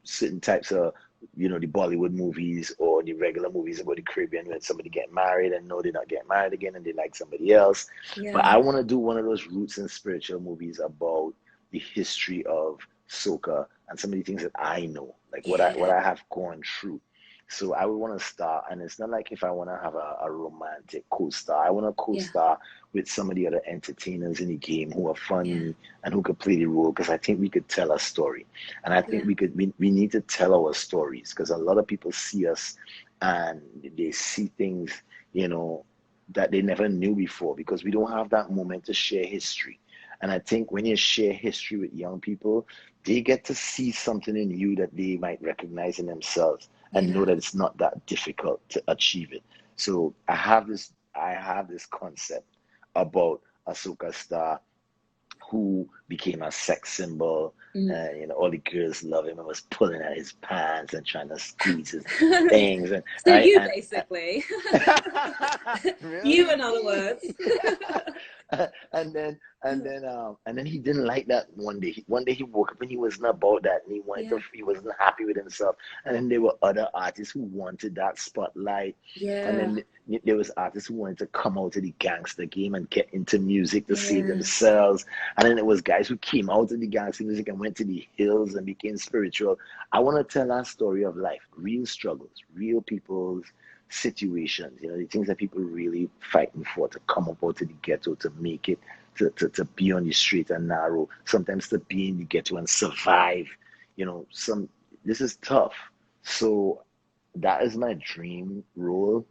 Speaker 2: certain types of the Bollywood movies or the regular movies about the Caribbean when somebody get married and know they're not getting married again and they like somebody else. But
Speaker 1: Yeah.
Speaker 2: I want to do one of those roots and spiritual movies about the history of soca and some of the things that I know, like what
Speaker 1: Yeah.
Speaker 2: I have gone through. So I would want to star, and it's not like if I want to have a romantic co-star. I want to
Speaker 1: Yeah.
Speaker 2: co-star with some of the other entertainers in the game who are
Speaker 1: Yeah.
Speaker 2: funny and who could play the role because I think we could tell a story. And I think
Speaker 1: Yeah.
Speaker 2: we need to tell our stories because a lot of people see us and they see things, you know, that they never knew before because we don't have that moment to share history. And I think when you share history with young people, they get to see something in you that they might recognize in themselves and know
Speaker 1: Yeah.
Speaker 2: that it's not that difficult to achieve it. So I have this concept about a soca star who became a sex symbol.
Speaker 1: Mm.
Speaker 2: And you know, all the girls love him and was pulling at his pants and trying to squeeze his things and
Speaker 1: So
Speaker 2: right
Speaker 1: you basically, you
Speaker 2: really.
Speaker 1: in other words.
Speaker 2: And then he didn't like that one day. One day he woke up and he wasn't about that, and
Speaker 1: Yeah.
Speaker 2: he wasn't happy with himself. And then there were other artists who wanted that spotlight, and
Speaker 1: Yeah.
Speaker 2: then there was artists who wanted to come out of the gangster game and get into music to save
Speaker 1: Yeah.
Speaker 2: themselves. And then there was guys who came out of the gangster music and went to the hills and became spiritual. I want to tell that story of life, real struggles, real people's situations, you know, the things that people really fighting for to come up out of the ghetto, to make it, to be on the street and narrow, sometimes to be in the ghetto and survive. You know, this is tough. So that is my dream role.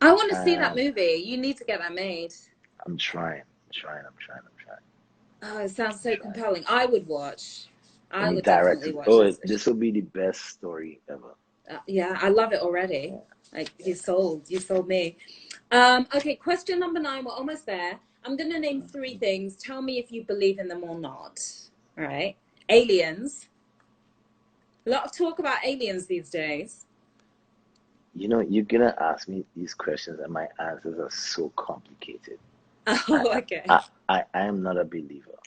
Speaker 1: I want to see that
Speaker 2: And
Speaker 1: movie. You need to get that made.
Speaker 2: I'm trying, I'm trying,
Speaker 1: Oh, it sounds
Speaker 2: I'm
Speaker 1: so
Speaker 2: trying.
Speaker 1: compelling. I would watch.
Speaker 2: Let
Speaker 1: I
Speaker 2: me
Speaker 1: would
Speaker 2: direct
Speaker 1: definitely
Speaker 2: it.
Speaker 1: watch
Speaker 2: Oh,
Speaker 1: this.
Speaker 2: this will be the best story ever.
Speaker 1: Yeah, I love it already.
Speaker 2: Yeah,
Speaker 1: Like
Speaker 2: yeah.
Speaker 1: you sold me. Okay, question number 9. We're almost there. I'm gonna name 3 things. Tell me if you believe in them or not. All right. Aliens. A lot of talk about aliens these days.
Speaker 2: You know, you're gonna ask me these questions, and my answers are so complicated. I,
Speaker 1: Oh, okay.
Speaker 2: I am not a believer.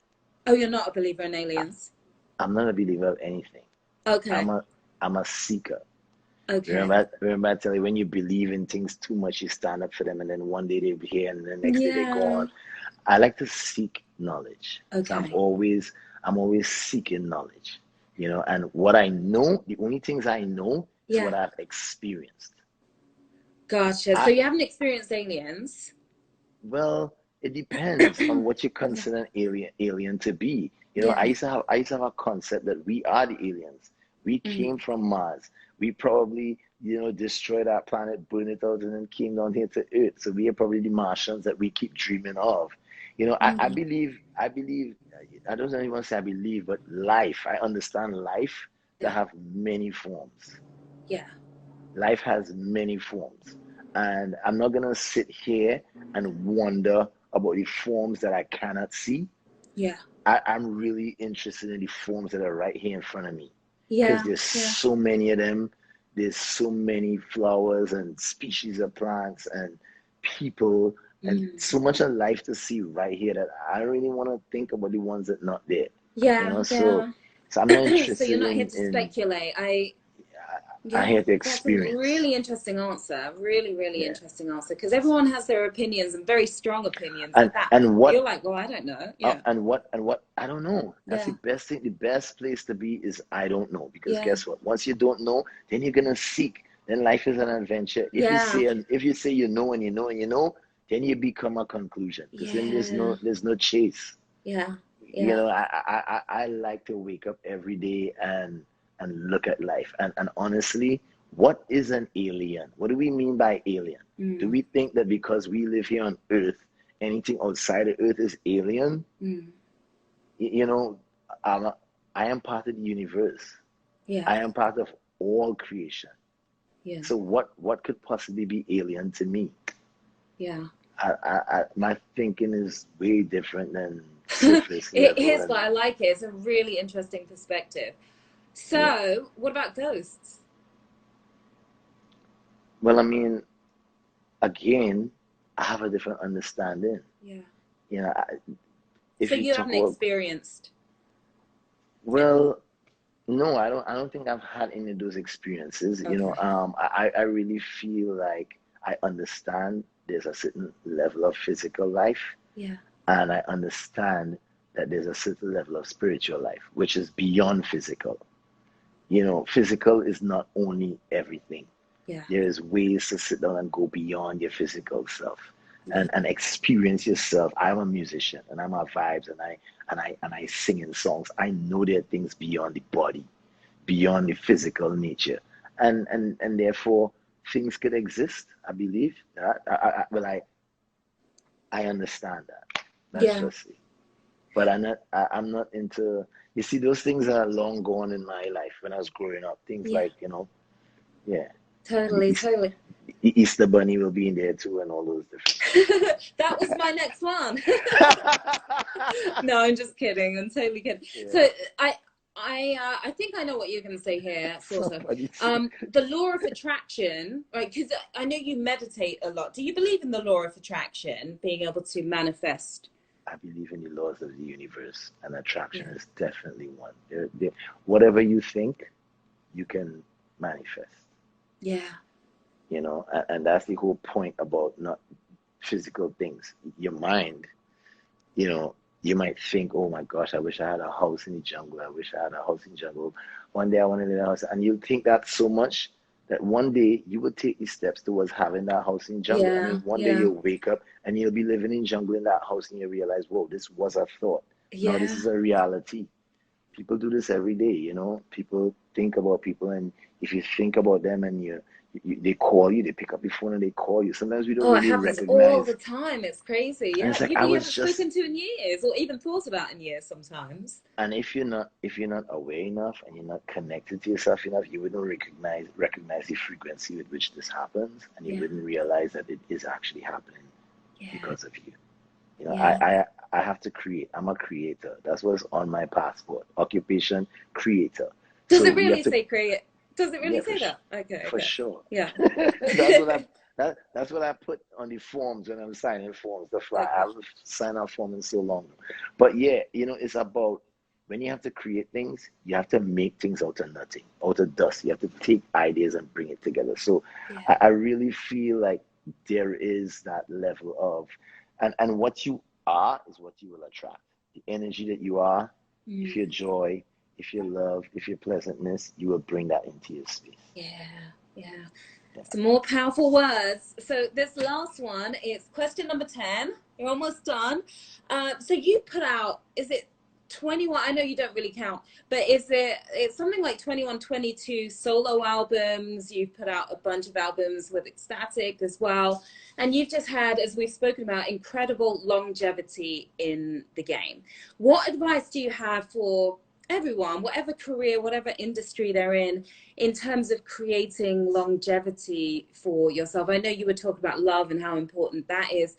Speaker 1: Oh, you're not a believer in
Speaker 2: I,
Speaker 1: aliens.
Speaker 2: I'm not a believer of anything. I'm
Speaker 1: Okay.
Speaker 2: a I'm a seeker.
Speaker 1: Okay.
Speaker 2: Remember I tell you when you believe in things too much, you stand up for them, and then one day they're here, and the next day they're
Speaker 1: Yeah.
Speaker 2: gone. I like to seek knowledge, so
Speaker 1: Okay.
Speaker 2: I'm always seeking knowledge. You know, and what I know, the only things I know is
Speaker 1: Yeah.
Speaker 2: what I've experienced.
Speaker 1: Gotcha. So
Speaker 2: I
Speaker 1: you haven't experienced aliens?
Speaker 2: Well, it depends on what you consider an alien to be. You know,
Speaker 1: Yeah.
Speaker 2: I used to have a concept that we are the aliens. We
Speaker 1: Mm.
Speaker 2: came from Mars. We probably, destroyed our planet, burned it out, and then came down here to Earth. So we are probably the Martians that we keep dreaming of. You know,
Speaker 1: Mm.
Speaker 2: I believe, I don't even want to say I believe, but life, I understand life to
Speaker 1: Yeah.
Speaker 2: have many forms.
Speaker 1: Yeah.
Speaker 2: Life has many forms. And I'm not going to sit here and wonder about the forms that I cannot see.
Speaker 1: Yeah.
Speaker 2: I'm really interested in the forms that are right here in front of me, because
Speaker 1: Yeah,
Speaker 2: there's
Speaker 1: yeah.
Speaker 2: so many of them. There's so many flowers and species of plants and people and
Speaker 1: Mm.
Speaker 2: so much of life to see right here that I don't really want to think about the ones that not there. You
Speaker 1: Yeah,
Speaker 2: know, so
Speaker 1: yeah.
Speaker 2: I'm not
Speaker 1: So you're
Speaker 2: interested
Speaker 1: not here to
Speaker 2: in
Speaker 1: speculate.
Speaker 2: I
Speaker 1: Yeah,
Speaker 2: had the
Speaker 1: that's a
Speaker 2: experience.
Speaker 1: really interesting answer. Really, really
Speaker 2: Yeah.
Speaker 1: interesting answer. Because everyone has their opinions and very strong opinions.
Speaker 2: And
Speaker 1: At that,
Speaker 2: and
Speaker 1: you're
Speaker 2: what
Speaker 1: like, well, I don't know. Yeah,
Speaker 2: and what I don't know. That's the
Speaker 1: yeah,
Speaker 2: best thing. The best place to be is I don't know. Because
Speaker 1: yeah,
Speaker 2: guess what? Once you don't know, then you're gonna seek. Then life is an adventure.
Speaker 1: yeah,
Speaker 2: If you say you know and you know and you know, then you become a conclusion. Because then
Speaker 1: yeah,
Speaker 2: there's no chase.
Speaker 1: yeah,
Speaker 2: You
Speaker 1: yeah,
Speaker 2: know, I like to wake up every day and look at life. And honestly, what is an alien? What do we mean by alien? Do
Speaker 1: mm,
Speaker 2: we think that because we live here on Earth, anything outside of Earth is alien?
Speaker 1: mm,
Speaker 2: You know, I'm a, I am part of the universe.
Speaker 1: yeah,
Speaker 2: I am part of all creation.
Speaker 1: yeah,
Speaker 2: So what could possibly be alien to me?
Speaker 1: yeah.
Speaker 2: My thinking is way different than surface level,
Speaker 1: Here's
Speaker 2: and
Speaker 1: what I like it. It's a really interesting perspective.
Speaker 2: yeah.
Speaker 1: So, what about ghosts?
Speaker 2: Well, I mean, again, I have a different understanding.
Speaker 1: Yeah.
Speaker 2: You know,
Speaker 1: So
Speaker 2: if you
Speaker 1: you
Speaker 2: talk
Speaker 1: haven't
Speaker 2: about,
Speaker 1: experienced any?
Speaker 2: well, no, I don't think I've had any of those experiences. You know,
Speaker 1: Okay.
Speaker 2: I really feel like I understand there's a certain level of physical life,
Speaker 1: Yeah.
Speaker 2: and I understand that there's a certain level of spiritual life, which is beyond physical. You know, physical is not only everything.
Speaker 1: Yeah.
Speaker 2: There's ways to sit down and go beyond your physical self
Speaker 1: Yeah.
Speaker 2: and experience yourself. I'm a musician and I'm a vibes and I sing in songs. I know there are things beyond the body, beyond the physical nature. And therefore things could exist, I believe. I understand that. That's
Speaker 1: Yeah.
Speaker 2: just it. But I'm not into, you see, those things are long gone in my life when I was growing up. Things
Speaker 1: Yeah.
Speaker 2: like, yeah, the
Speaker 1: Totally. Totally.
Speaker 2: Easter Bunny will be in there too, and all those different things.
Speaker 1: That was my next one. No, I'm just kidding. I'm totally kidding.
Speaker 2: Yeah.
Speaker 1: So I think I know what you're going to say here, sort of.
Speaker 2: Somebody said,
Speaker 1: The law of attraction, right? Because I know you meditate a lot. Do you believe in the law of attraction, being able to manifest?
Speaker 2: I believe in the laws of the universe, and attraction
Speaker 1: Yeah.
Speaker 2: is definitely one. Whatever you think, you can manifest.
Speaker 1: Yeah.
Speaker 2: And that's the whole point about not physical things. Your mind, you know, you might think, oh my gosh, I wish I had a house in the jungle. I wish I had a house in the jungle. One day I want to live in a house. And you'll think that so much that one day you will take the steps towards having that house in the jungle. And
Speaker 1: Yeah.
Speaker 2: then one day
Speaker 1: Yeah.
Speaker 2: you'll wake up and you'll be living in jungle in that house and you realize, whoa, this was a thought. Now this
Speaker 1: Yeah.
Speaker 2: is a reality. People do this every day, People think about people, and if you think about them and they call you, they pick up the phone and they call you. Sometimes we don't
Speaker 1: Oh, it
Speaker 2: really
Speaker 1: happens all the
Speaker 2: recognize.
Speaker 1: time. It's crazy.
Speaker 2: And
Speaker 1: Yeah.
Speaker 2: it's like I
Speaker 1: People you
Speaker 2: was
Speaker 1: haven't
Speaker 2: just
Speaker 1: spoken to in years or even thought about in years sometimes.
Speaker 2: And if you're not aware enough and you're not connected to yourself enough, you wouldn't recognize the frequency with which this happens, and you
Speaker 1: Yeah.
Speaker 2: wouldn't realize that it is actually happening
Speaker 1: Yeah.
Speaker 2: because of you.
Speaker 1: Yeah.
Speaker 2: I have to create. I'm a creator. That's what's on my passport. Occupation, creator.
Speaker 1: Does
Speaker 2: So
Speaker 1: it
Speaker 2: we have
Speaker 1: really
Speaker 2: to,
Speaker 1: say create? Does it really
Speaker 2: yeah,
Speaker 1: say that? Okay,
Speaker 2: for
Speaker 1: okay.
Speaker 2: sure.
Speaker 1: Yeah.
Speaker 2: That's what I put on the forms when I'm signing forms. That's why I
Speaker 1: Okay.
Speaker 2: haven't signed a form in so long. But yeah, it's about when you have to create things, you have to make things out of nothing, out of dust. You have to take ideas and bring it together. So
Speaker 1: Yeah.
Speaker 2: I really feel like there is that level of, and what you are is what you will attract. The energy that you are, if
Speaker 1: Mm.
Speaker 2: you're joy, if you're love, if you're pleasantness, you will bring that into your space.
Speaker 1: Yeah. Yeah.
Speaker 2: Yeah.
Speaker 1: Some more powerful words. So this last one is question number 10. You're almost done. So you put out, is it 21? I know you don't really count, but it's something like 21, 22 solo albums. You've put out a bunch of albums with Ecstatic as well. And you've just had, as we've spoken about, incredible longevity in the game. What advice do you have for everyone, whatever career, whatever industry they're in terms of creating longevity for yourself? I know you were talking about love and how important that is.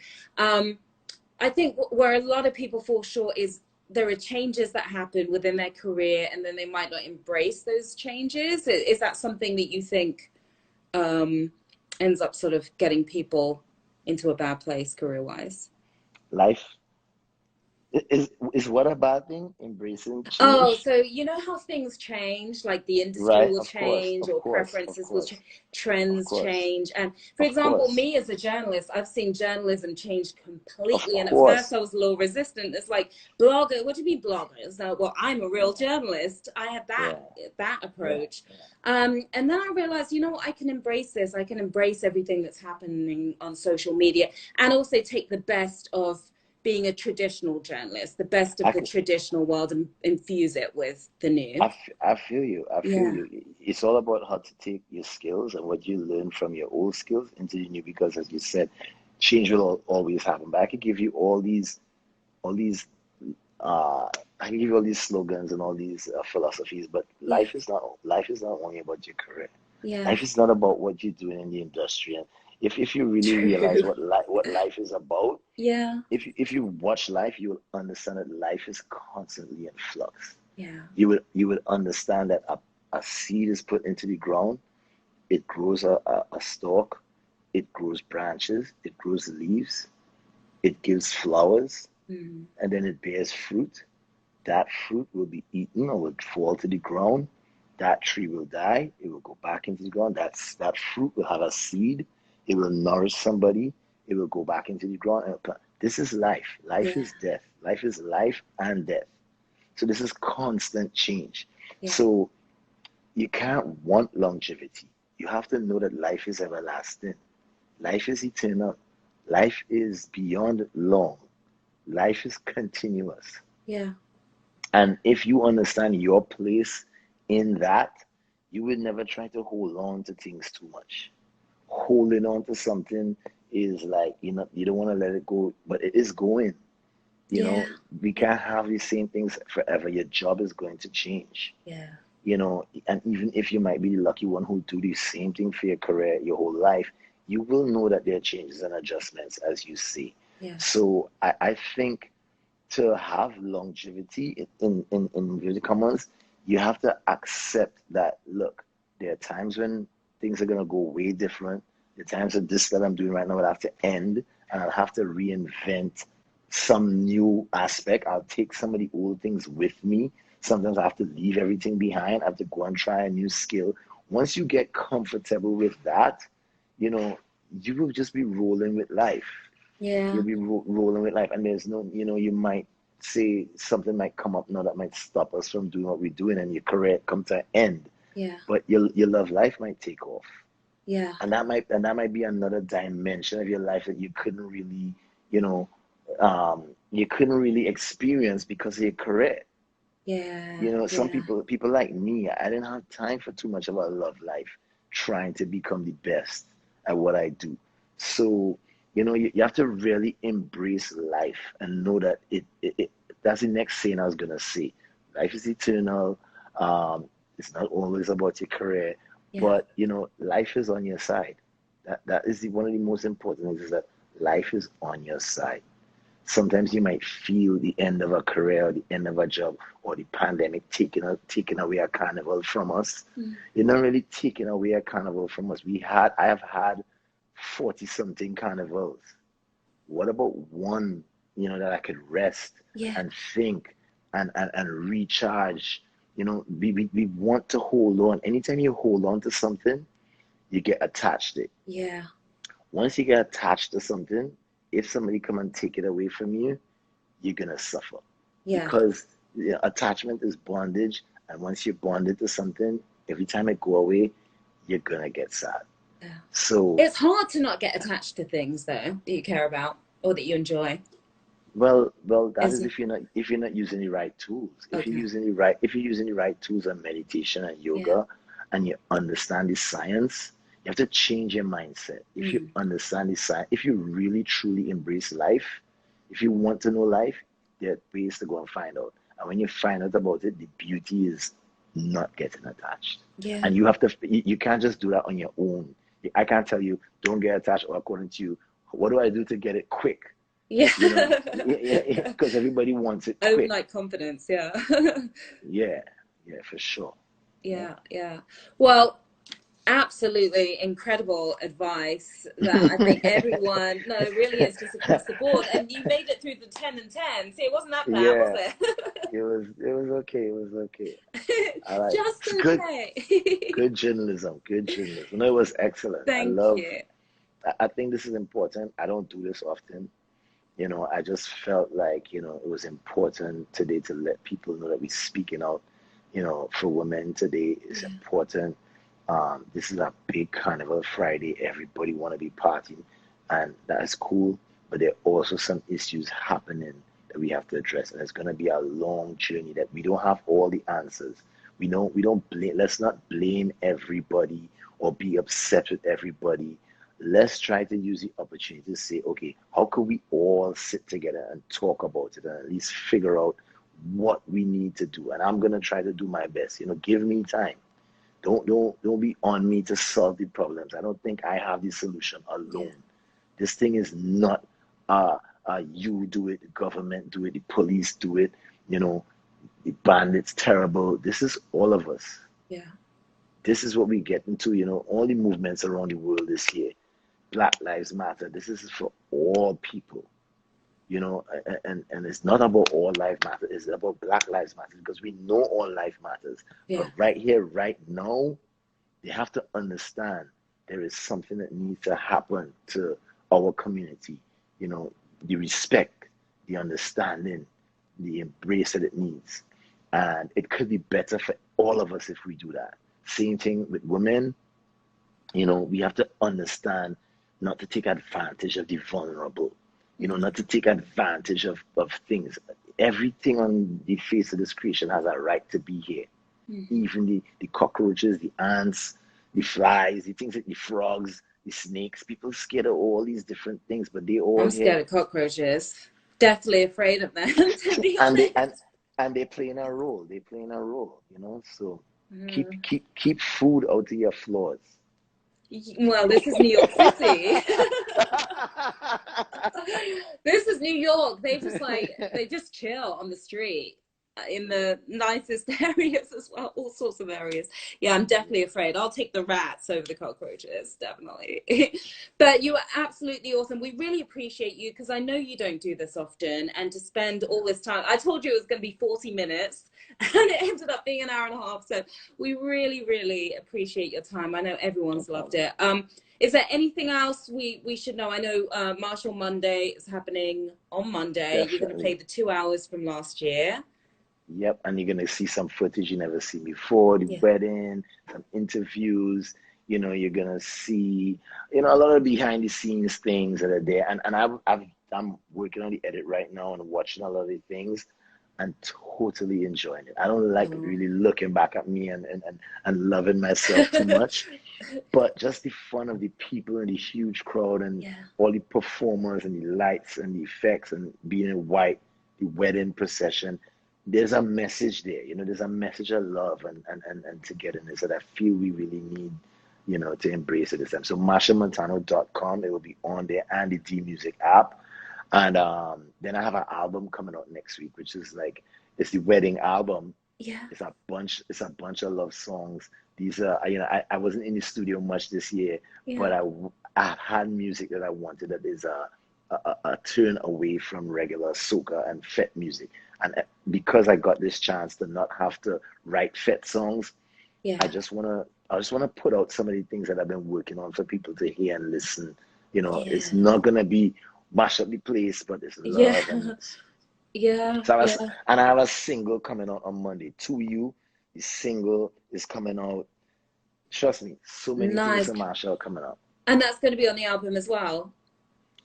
Speaker 1: I think where a lot of people fall short is there are changes that happen within their career, and then they might not embrace those changes. Is that something that you think ends up sort of getting people into a bad place career-wise?
Speaker 2: Life is what a bad thing? Embracing
Speaker 1: Oh,
Speaker 2: change?
Speaker 1: so you know how things change, like the industry
Speaker 2: Right,
Speaker 1: will
Speaker 2: of course,
Speaker 1: change,
Speaker 2: of
Speaker 1: or
Speaker 2: course, of
Speaker 1: preferences will
Speaker 2: course,
Speaker 1: change,
Speaker 2: of
Speaker 1: trends
Speaker 2: course,
Speaker 1: change. And for
Speaker 2: of
Speaker 1: example,
Speaker 2: course,
Speaker 1: me as a journalist, I've seen journalism change
Speaker 2: of
Speaker 1: completely. And at first
Speaker 2: course.
Speaker 1: I was a little resistant. It's like, blogger, what do you mean bloggers? Well, I'm a real
Speaker 2: Yeah,
Speaker 1: journalist. I have
Speaker 2: yeah,
Speaker 1: that
Speaker 2: yeah,
Speaker 1: approach.
Speaker 2: yeah.
Speaker 1: And then I realized, you know what, I can embrace this. I can embrace everything that's happening on social media, and also take the best of being a traditional journalist, the best of
Speaker 2: I
Speaker 1: the
Speaker 2: could,
Speaker 1: traditional world, and infuse it with the new.
Speaker 2: I feel you. I feel
Speaker 1: Yeah.
Speaker 2: you. It's all about how to take your skills and what you learn from your old skills into the new, because as you said, change will always happen. But I could give you all these uh I can give you all these slogans and all these philosophies, but
Speaker 1: Yeah.
Speaker 2: life is not only about your career.
Speaker 1: Yeah.
Speaker 2: Life is not about what you're doing in the industry. And if you really realize
Speaker 1: True.
Speaker 2: what life is about,
Speaker 1: Yeah.
Speaker 2: if you watch life, you will understand that life is constantly in flux.
Speaker 1: Yeah.
Speaker 2: You would understand that a seed is put into the ground, it grows a stalk, it grows branches, it grows leaves, it gives flowers,
Speaker 1: Mm.
Speaker 2: and then it bears fruit. That fruit will be eaten or will fall to the ground. That tree will die. It will go back into the ground. That fruit will have a seed. It will nourish somebody. It will go back into the ground. This is life. Life
Speaker 1: Yeah.
Speaker 2: is death. Life is life and death. So this is constant change.
Speaker 1: Yeah.
Speaker 2: So you can't want longevity. You have to know that life is everlasting. Life is eternal. Life is beyond long. Life is continuous.
Speaker 1: Yeah.
Speaker 2: And if you understand your place in that, you will never try to hold on to things too much. Holding on to something is like, you don't want to let it go, but it is going. You
Speaker 1: Yeah.
Speaker 2: know, we can't have the same things forever. Your job is going to change.
Speaker 1: Yeah.
Speaker 2: And even if you might be the lucky one who do the same thing for your career your whole life, you will know that there are changes and adjustments as you see.
Speaker 1: Yeah.
Speaker 2: So I think to have longevity in inverted commas, you have to accept that, look, there are times when things are going to go way different. The times that I'm doing right now will have to end, and I'll have to reinvent some new aspect. I'll take some of the old things with me. Sometimes I have to leave everything behind. I have to go and try a new skill. Once you get comfortable with that, you know, you will just be rolling with life.
Speaker 1: Yeah.
Speaker 2: You'll be rolling with life, and there's no, you might say something might come up now that might stop us from doing what we're doing, and your career come to an end.
Speaker 1: Yeah.
Speaker 2: But your love life might take off,
Speaker 1: Yeah.
Speaker 2: and that might be another dimension of your life that you couldn't really, you know, you couldn't really experience because of your career.
Speaker 1: Yeah.
Speaker 2: Some
Speaker 1: Yeah.
Speaker 2: people like me, I didn't have time for too much of a love life, trying to become the best at what I do. So, you have to really embrace life and know that that's the next saying I was gonna say. Life is eternal. It's not always about your career,
Speaker 1: Yeah.
Speaker 2: but life is on your side. That is one of the most important things, is that life is on your side. Sometimes you might feel the end of a career or the end of a job, or the pandemic taking away a carnival from us.
Speaker 1: Mm.
Speaker 2: You're not really taking away a carnival from us. I have had 40 something carnivals. What about one, that I could rest
Speaker 1: Yeah.
Speaker 2: and think and recharge? We want to hold on. Anytime you hold on to something, you get attached to it.
Speaker 1: Yeah.
Speaker 2: Once you get attached to something, if somebody come and take it away from you, you're gonna suffer,
Speaker 1: Yeah.
Speaker 2: because attachment is bondage, and once you're bonded to something, every time it go away, you're gonna get sad.
Speaker 1: Yeah.
Speaker 2: So,
Speaker 1: It's hard to not get attached to things though that you care about or that you enjoy.
Speaker 2: that
Speaker 1: Is
Speaker 2: is
Speaker 1: it?
Speaker 2: if you're not using the right tools.
Speaker 1: Okay.
Speaker 2: If you're using the right tools and meditation and
Speaker 1: Yeah.
Speaker 2: yoga, and you understand the science, you have to change your mindset. If you
Speaker 1: Mm.
Speaker 2: understand the science, if you really truly embrace life, if you want to know life, there are ways to go and find out. And when you find out about it, the beauty is not getting attached.
Speaker 1: Yeah.
Speaker 2: And you can't just do that on your own. I can't tell you, don't get attached, or according to you, what do I do to get it quick?
Speaker 1: Yeah.
Speaker 2: Because everybody wants it quick.
Speaker 1: Overnight confidence, yeah.
Speaker 2: Yeah, yeah, for sure.
Speaker 1: Yeah, yeah. Well, absolutely incredible advice that I think everyone, no, it really is just across the board. And you made it through the 10 and 10. See, it wasn't that bad, was
Speaker 2: Yeah,
Speaker 1: it?
Speaker 2: it was okay. It was okay. I like
Speaker 1: Just
Speaker 2: it's good.
Speaker 1: okay.
Speaker 2: Good journalism. Good journalism. No, it was excellent.
Speaker 1: Thank you.
Speaker 2: I think this is important. I don't do this often. I just felt like, it was important today to let people know that we're speaking out, for women today is
Speaker 1: Yeah.
Speaker 2: important. This is a big carnival Friday. Everybody want to be partying, and that's cool. But there are also some issues happening that we have to address, and it's going to be a long journey that we don't have all the answers. We don't blame. Let's not blame everybody or be upset with everybody. Let's try to use the opportunity to say, okay, how can we all sit together and talk about it and at least figure out what we need to do? And I'm gonna try to do my best. Give me time. Don't be on me to solve the problems. I don't think I have the solution
Speaker 1: Yeah.
Speaker 2: alone. This thing is not you do it, the government do it, the police do it, the bandits terrible. This is all of us.
Speaker 1: Yeah.
Speaker 2: This is what we get into, all the movements around the world this year. Black Lives Matter. This is for all people, and it's not about all life matters. It's about Black Lives Matter because we know all life matters.
Speaker 1: Yeah.
Speaker 2: But right here, right now, they have to understand there is something that needs to happen to our community. The respect, the understanding, the embrace that it needs. And it could be better for all of us if we do that. Same thing with women. We have to understand not to take advantage of the vulnerable, not to take advantage of things. Everything on the face of this creation has a right to be here. Even the cockroaches, the ants, the flies, the frogs, the snakes. People scared of all these different things, but they all
Speaker 1: I'm
Speaker 2: here.
Speaker 1: scared of cockroaches. Definitely afraid of them, to be
Speaker 2: and they
Speaker 1: honest.
Speaker 2: and they playing a role. They playing a role, So keep food out of your floors.
Speaker 1: Well, this is New York City. This is New York. They just chill on the street in the nicest areas as well, all sorts of areas. Yeah, I'm definitely afraid. I'll take the rats over the cockroaches, definitely. But you are absolutely awesome. We really appreciate you because I know you don't do this often, and to spend all this time. I told you it was going to be 40 minutes and it ended up being an hour and a half. So we really, really appreciate your time. I know everyone's loved it. Is there anything else we should know? I know Machel Monday is happening on Monday.
Speaker 2: Definitely.
Speaker 1: You're going to play the 2 hours from last year.
Speaker 2: Yep, and you're going to see some footage you never seen before, the wedding, some interviews. You're going to see, a lot of behind the scenes things that are there. And I'm working on the edit right now and watching a lot of the things and totally enjoying it. I don't like really looking back at me and loving myself too much. But just the fun of the people and the huge crowd and all the performers and the lights and the effects and being in white, the wedding procession. There's a message there, there's a message of love and togetherness that I feel we really need, to embrace at this time. So MachelMontano.com, it will be on there, and the D Music app. And then I have an album coming out next week, which is it's the wedding album.
Speaker 1: Yeah.
Speaker 2: It's a bunch of love songs. These are, I wasn't in the studio much this year, but I had music that I wanted that is a turn away from regular soca and fet music. And because I got this chance to not have to write fet songs, I just wanna put out some of the things that I've been working on for people to hear and listen. It's not gonna be mash up the place, but it's love and so I have a single coming out on Monday. To You, the single is coming out. Trust me, so many things from Machel coming out.
Speaker 1: And that's going to be on the album as well?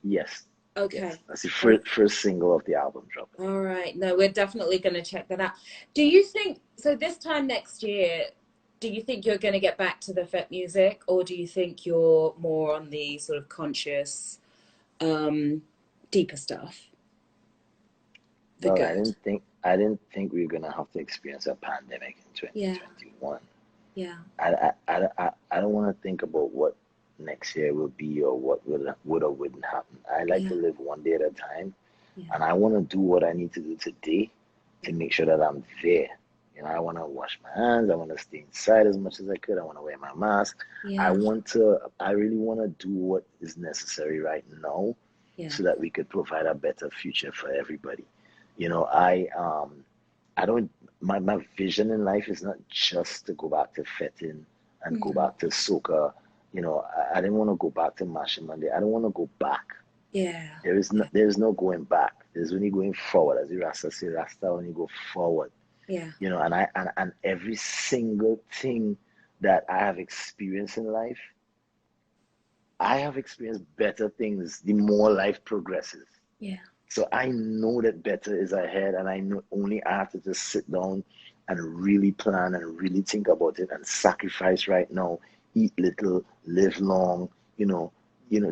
Speaker 2: Yes.
Speaker 1: Okay.
Speaker 2: Yes. That's the first single of the album dropping.
Speaker 1: All right. No, we're definitely going to check that out. Do you think, so this time next year, do you think you're going to get back to the fet music, or do you think you're more on the sort of conscious, deeper stuff?
Speaker 2: Well, I didn't think we were gonna have to experience a pandemic in 2021.
Speaker 1: Yeah.
Speaker 2: I don't want to think about what next year will be or what would or wouldn't happen. I like
Speaker 1: Yeah.
Speaker 2: to live one day at a time,
Speaker 1: Yeah.
Speaker 2: and I want to do what I need to do today to make sure that I'm there. You know, I want to wash my hands. I want to stay inside as much as I could. I want to wear my mask.
Speaker 1: Yeah.
Speaker 2: I really want to do what is necessary right now
Speaker 1: Yeah.
Speaker 2: so that we could provide a better future for everybody. You know, I don't, my vision in life is not just to go back to fetting and go back to soca. You know, I didn't want to go back to Machel Monday. I don't want to go back.
Speaker 1: Yeah.
Speaker 2: There is no going back. There's only going forward. As the Rasta say, Rasta only go forward.
Speaker 1: Yeah.
Speaker 2: You know, and every single thing that I have experienced in life, I have experienced better things the more life progresses.
Speaker 1: Yeah.
Speaker 2: So I know that better is ahead, and I know only I have to just sit down and really plan and really think about it and sacrifice right now, eat little, live long,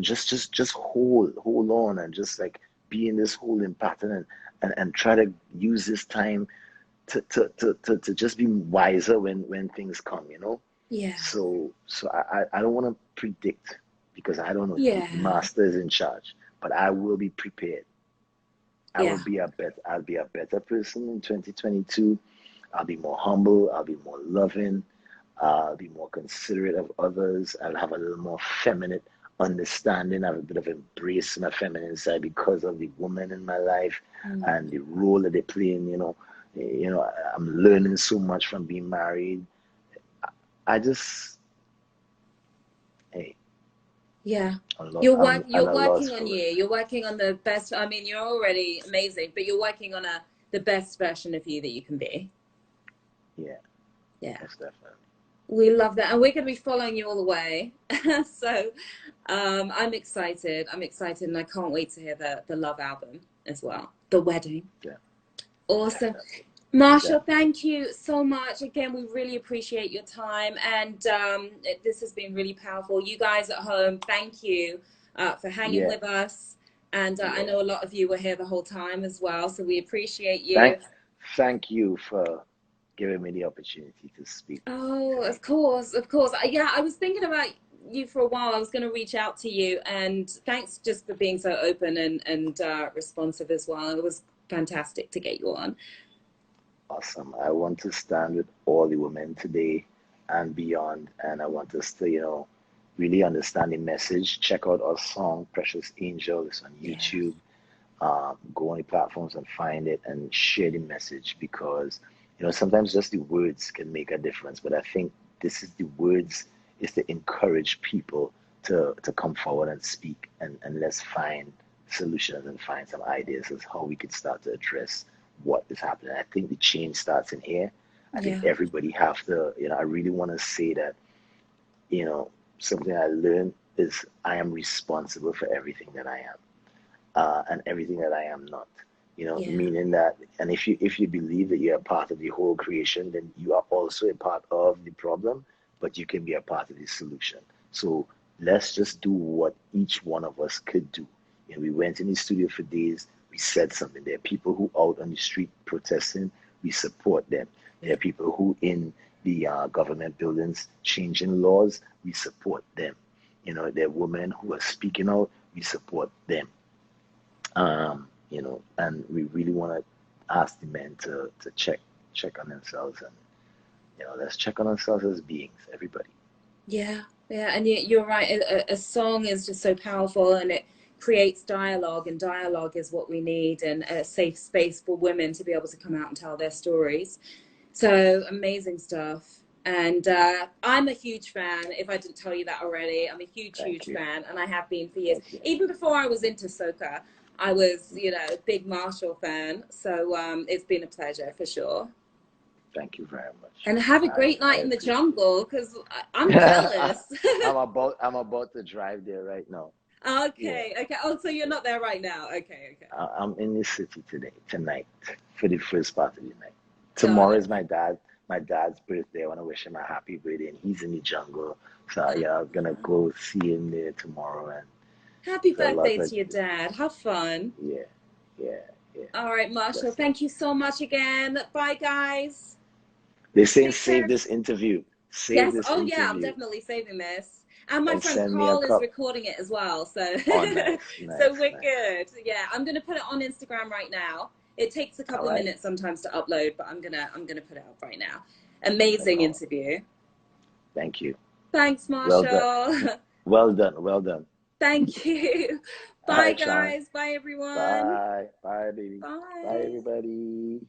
Speaker 2: just hold on and just like be in this holding pattern and try to use this time to just be wiser when things come, you know?
Speaker 1: Yeah.
Speaker 2: So I don't want to predict because I don't know.
Speaker 1: Yeah.
Speaker 2: The master is in charge, but I will be prepared. I'll be a better person in 2022. I'll be more humble. I'll be more loving. I'll be more considerate of others. I'll have a little more feminine understanding. I have a bit of embrace my feminine side because of the woman in my life and the role that they play in, I'm learning so much from being married. Hey.
Speaker 1: Yeah.
Speaker 2: I'm
Speaker 1: You're
Speaker 2: a
Speaker 1: working
Speaker 2: lost
Speaker 1: on
Speaker 2: for
Speaker 1: you.
Speaker 2: it.
Speaker 1: You're working on the best. I mean, you're already amazing, but you're working on the best version of you that you can be.
Speaker 2: Yeah.
Speaker 1: Yeah.
Speaker 2: Most definitely.
Speaker 1: We love that. And we're going to be following you all the way. So I'm excited. And I can't wait to hear the Love album as well. The Wedding.
Speaker 2: Yeah.
Speaker 1: Awesome.
Speaker 2: Definitely.
Speaker 1: Machel, thank you so much. Again, we really appreciate your time. And this has been really powerful. You guys at home, thank you for hanging with us. And I know a lot of you were here the whole time as well. So we appreciate you.
Speaker 2: Thank you for giving me the opportunity to speak.
Speaker 1: Oh, of course. Yeah, I was thinking about you for a while. I was going to reach out to you. And thanks just for being so open and responsive as well. It was fantastic to get you on.
Speaker 2: Awesome. I want to stand with all the women today and beyond. And I want us to, really understand the message. Check out our song, Precious Angel. It's on YouTube. Go on the platforms and find it and share the message because, sometimes just the words can make a difference. But I think this is the words is to encourage people to come forward and speak and let's find solutions and find some ideas as how we can start to address what is happening. I think the change starts in here. I think everybody have to, I really want to say that, something I learned is I am responsible for everything that I am and everything that I am not, meaning that, and if you believe that you're a part of the whole creation, then you are also a part of the problem, but you can be a part of the solution. So let's just do what each one of us could do. We went in the studio for days. We said something. There are people who out on the street protesting. We support them. There are people who in the government buildings changing laws. We support them. There are women who are speaking out. We support them. And we really want to ask the men to check on themselves and, let's check on ourselves as beings, everybody.
Speaker 1: Yeah, and you're right. A song is just so powerful and it creates dialogue, and dialogue is what we need, and a safe space for women to be able to come out and tell their stories. So amazing stuff. And I'm a huge fan, if I didn't tell you that already. I'm a huge fan, and I have been for years. Even before I was into soca, I was, a big Machel fan. So it's been a pleasure for sure.
Speaker 2: Thank you very much.
Speaker 1: And have a great night in the jungle, because I'm jealous.
Speaker 2: I'm about to drive there right now.
Speaker 1: Okay. Oh, so you're not there right now. Okay.
Speaker 2: I'm in the city tonight, for the first part of the night. Tomorrow is my dad's birthday. I want to wish him a happy birthday, and he's in the jungle. So I'm gonna go see him there tomorrow. And
Speaker 1: happy birthday to your dad. Have fun.
Speaker 2: Yeah.
Speaker 1: All right, Machel. Thank you so much again. Bye, guys.
Speaker 2: They're saying save this interview. Save this interview.
Speaker 1: Yeah, I'm definitely saving this. And my
Speaker 2: and
Speaker 1: friend
Speaker 2: send me a
Speaker 1: Carl is
Speaker 2: cup.
Speaker 1: recording it as well. So,
Speaker 2: Oh, nice,
Speaker 1: so
Speaker 2: nice,
Speaker 1: we're
Speaker 2: nice.
Speaker 1: good. Yeah, I'm gonna put it on Instagram right now. It takes a
Speaker 2: All
Speaker 1: couple of
Speaker 2: right.
Speaker 1: minutes sometimes to upload, but I'm gonna put it up right now. Amazing interview.
Speaker 2: Thank you.
Speaker 1: Thanks,
Speaker 2: Well done.
Speaker 1: Marshall.
Speaker 2: Well done. Well done.
Speaker 1: Thank you.
Speaker 2: All
Speaker 1: Bye,
Speaker 2: right, Sharon.
Speaker 1: guys. Bye, everyone.
Speaker 2: Bye. Bye, baby. Bye,
Speaker 1: Bye.
Speaker 2: everybody.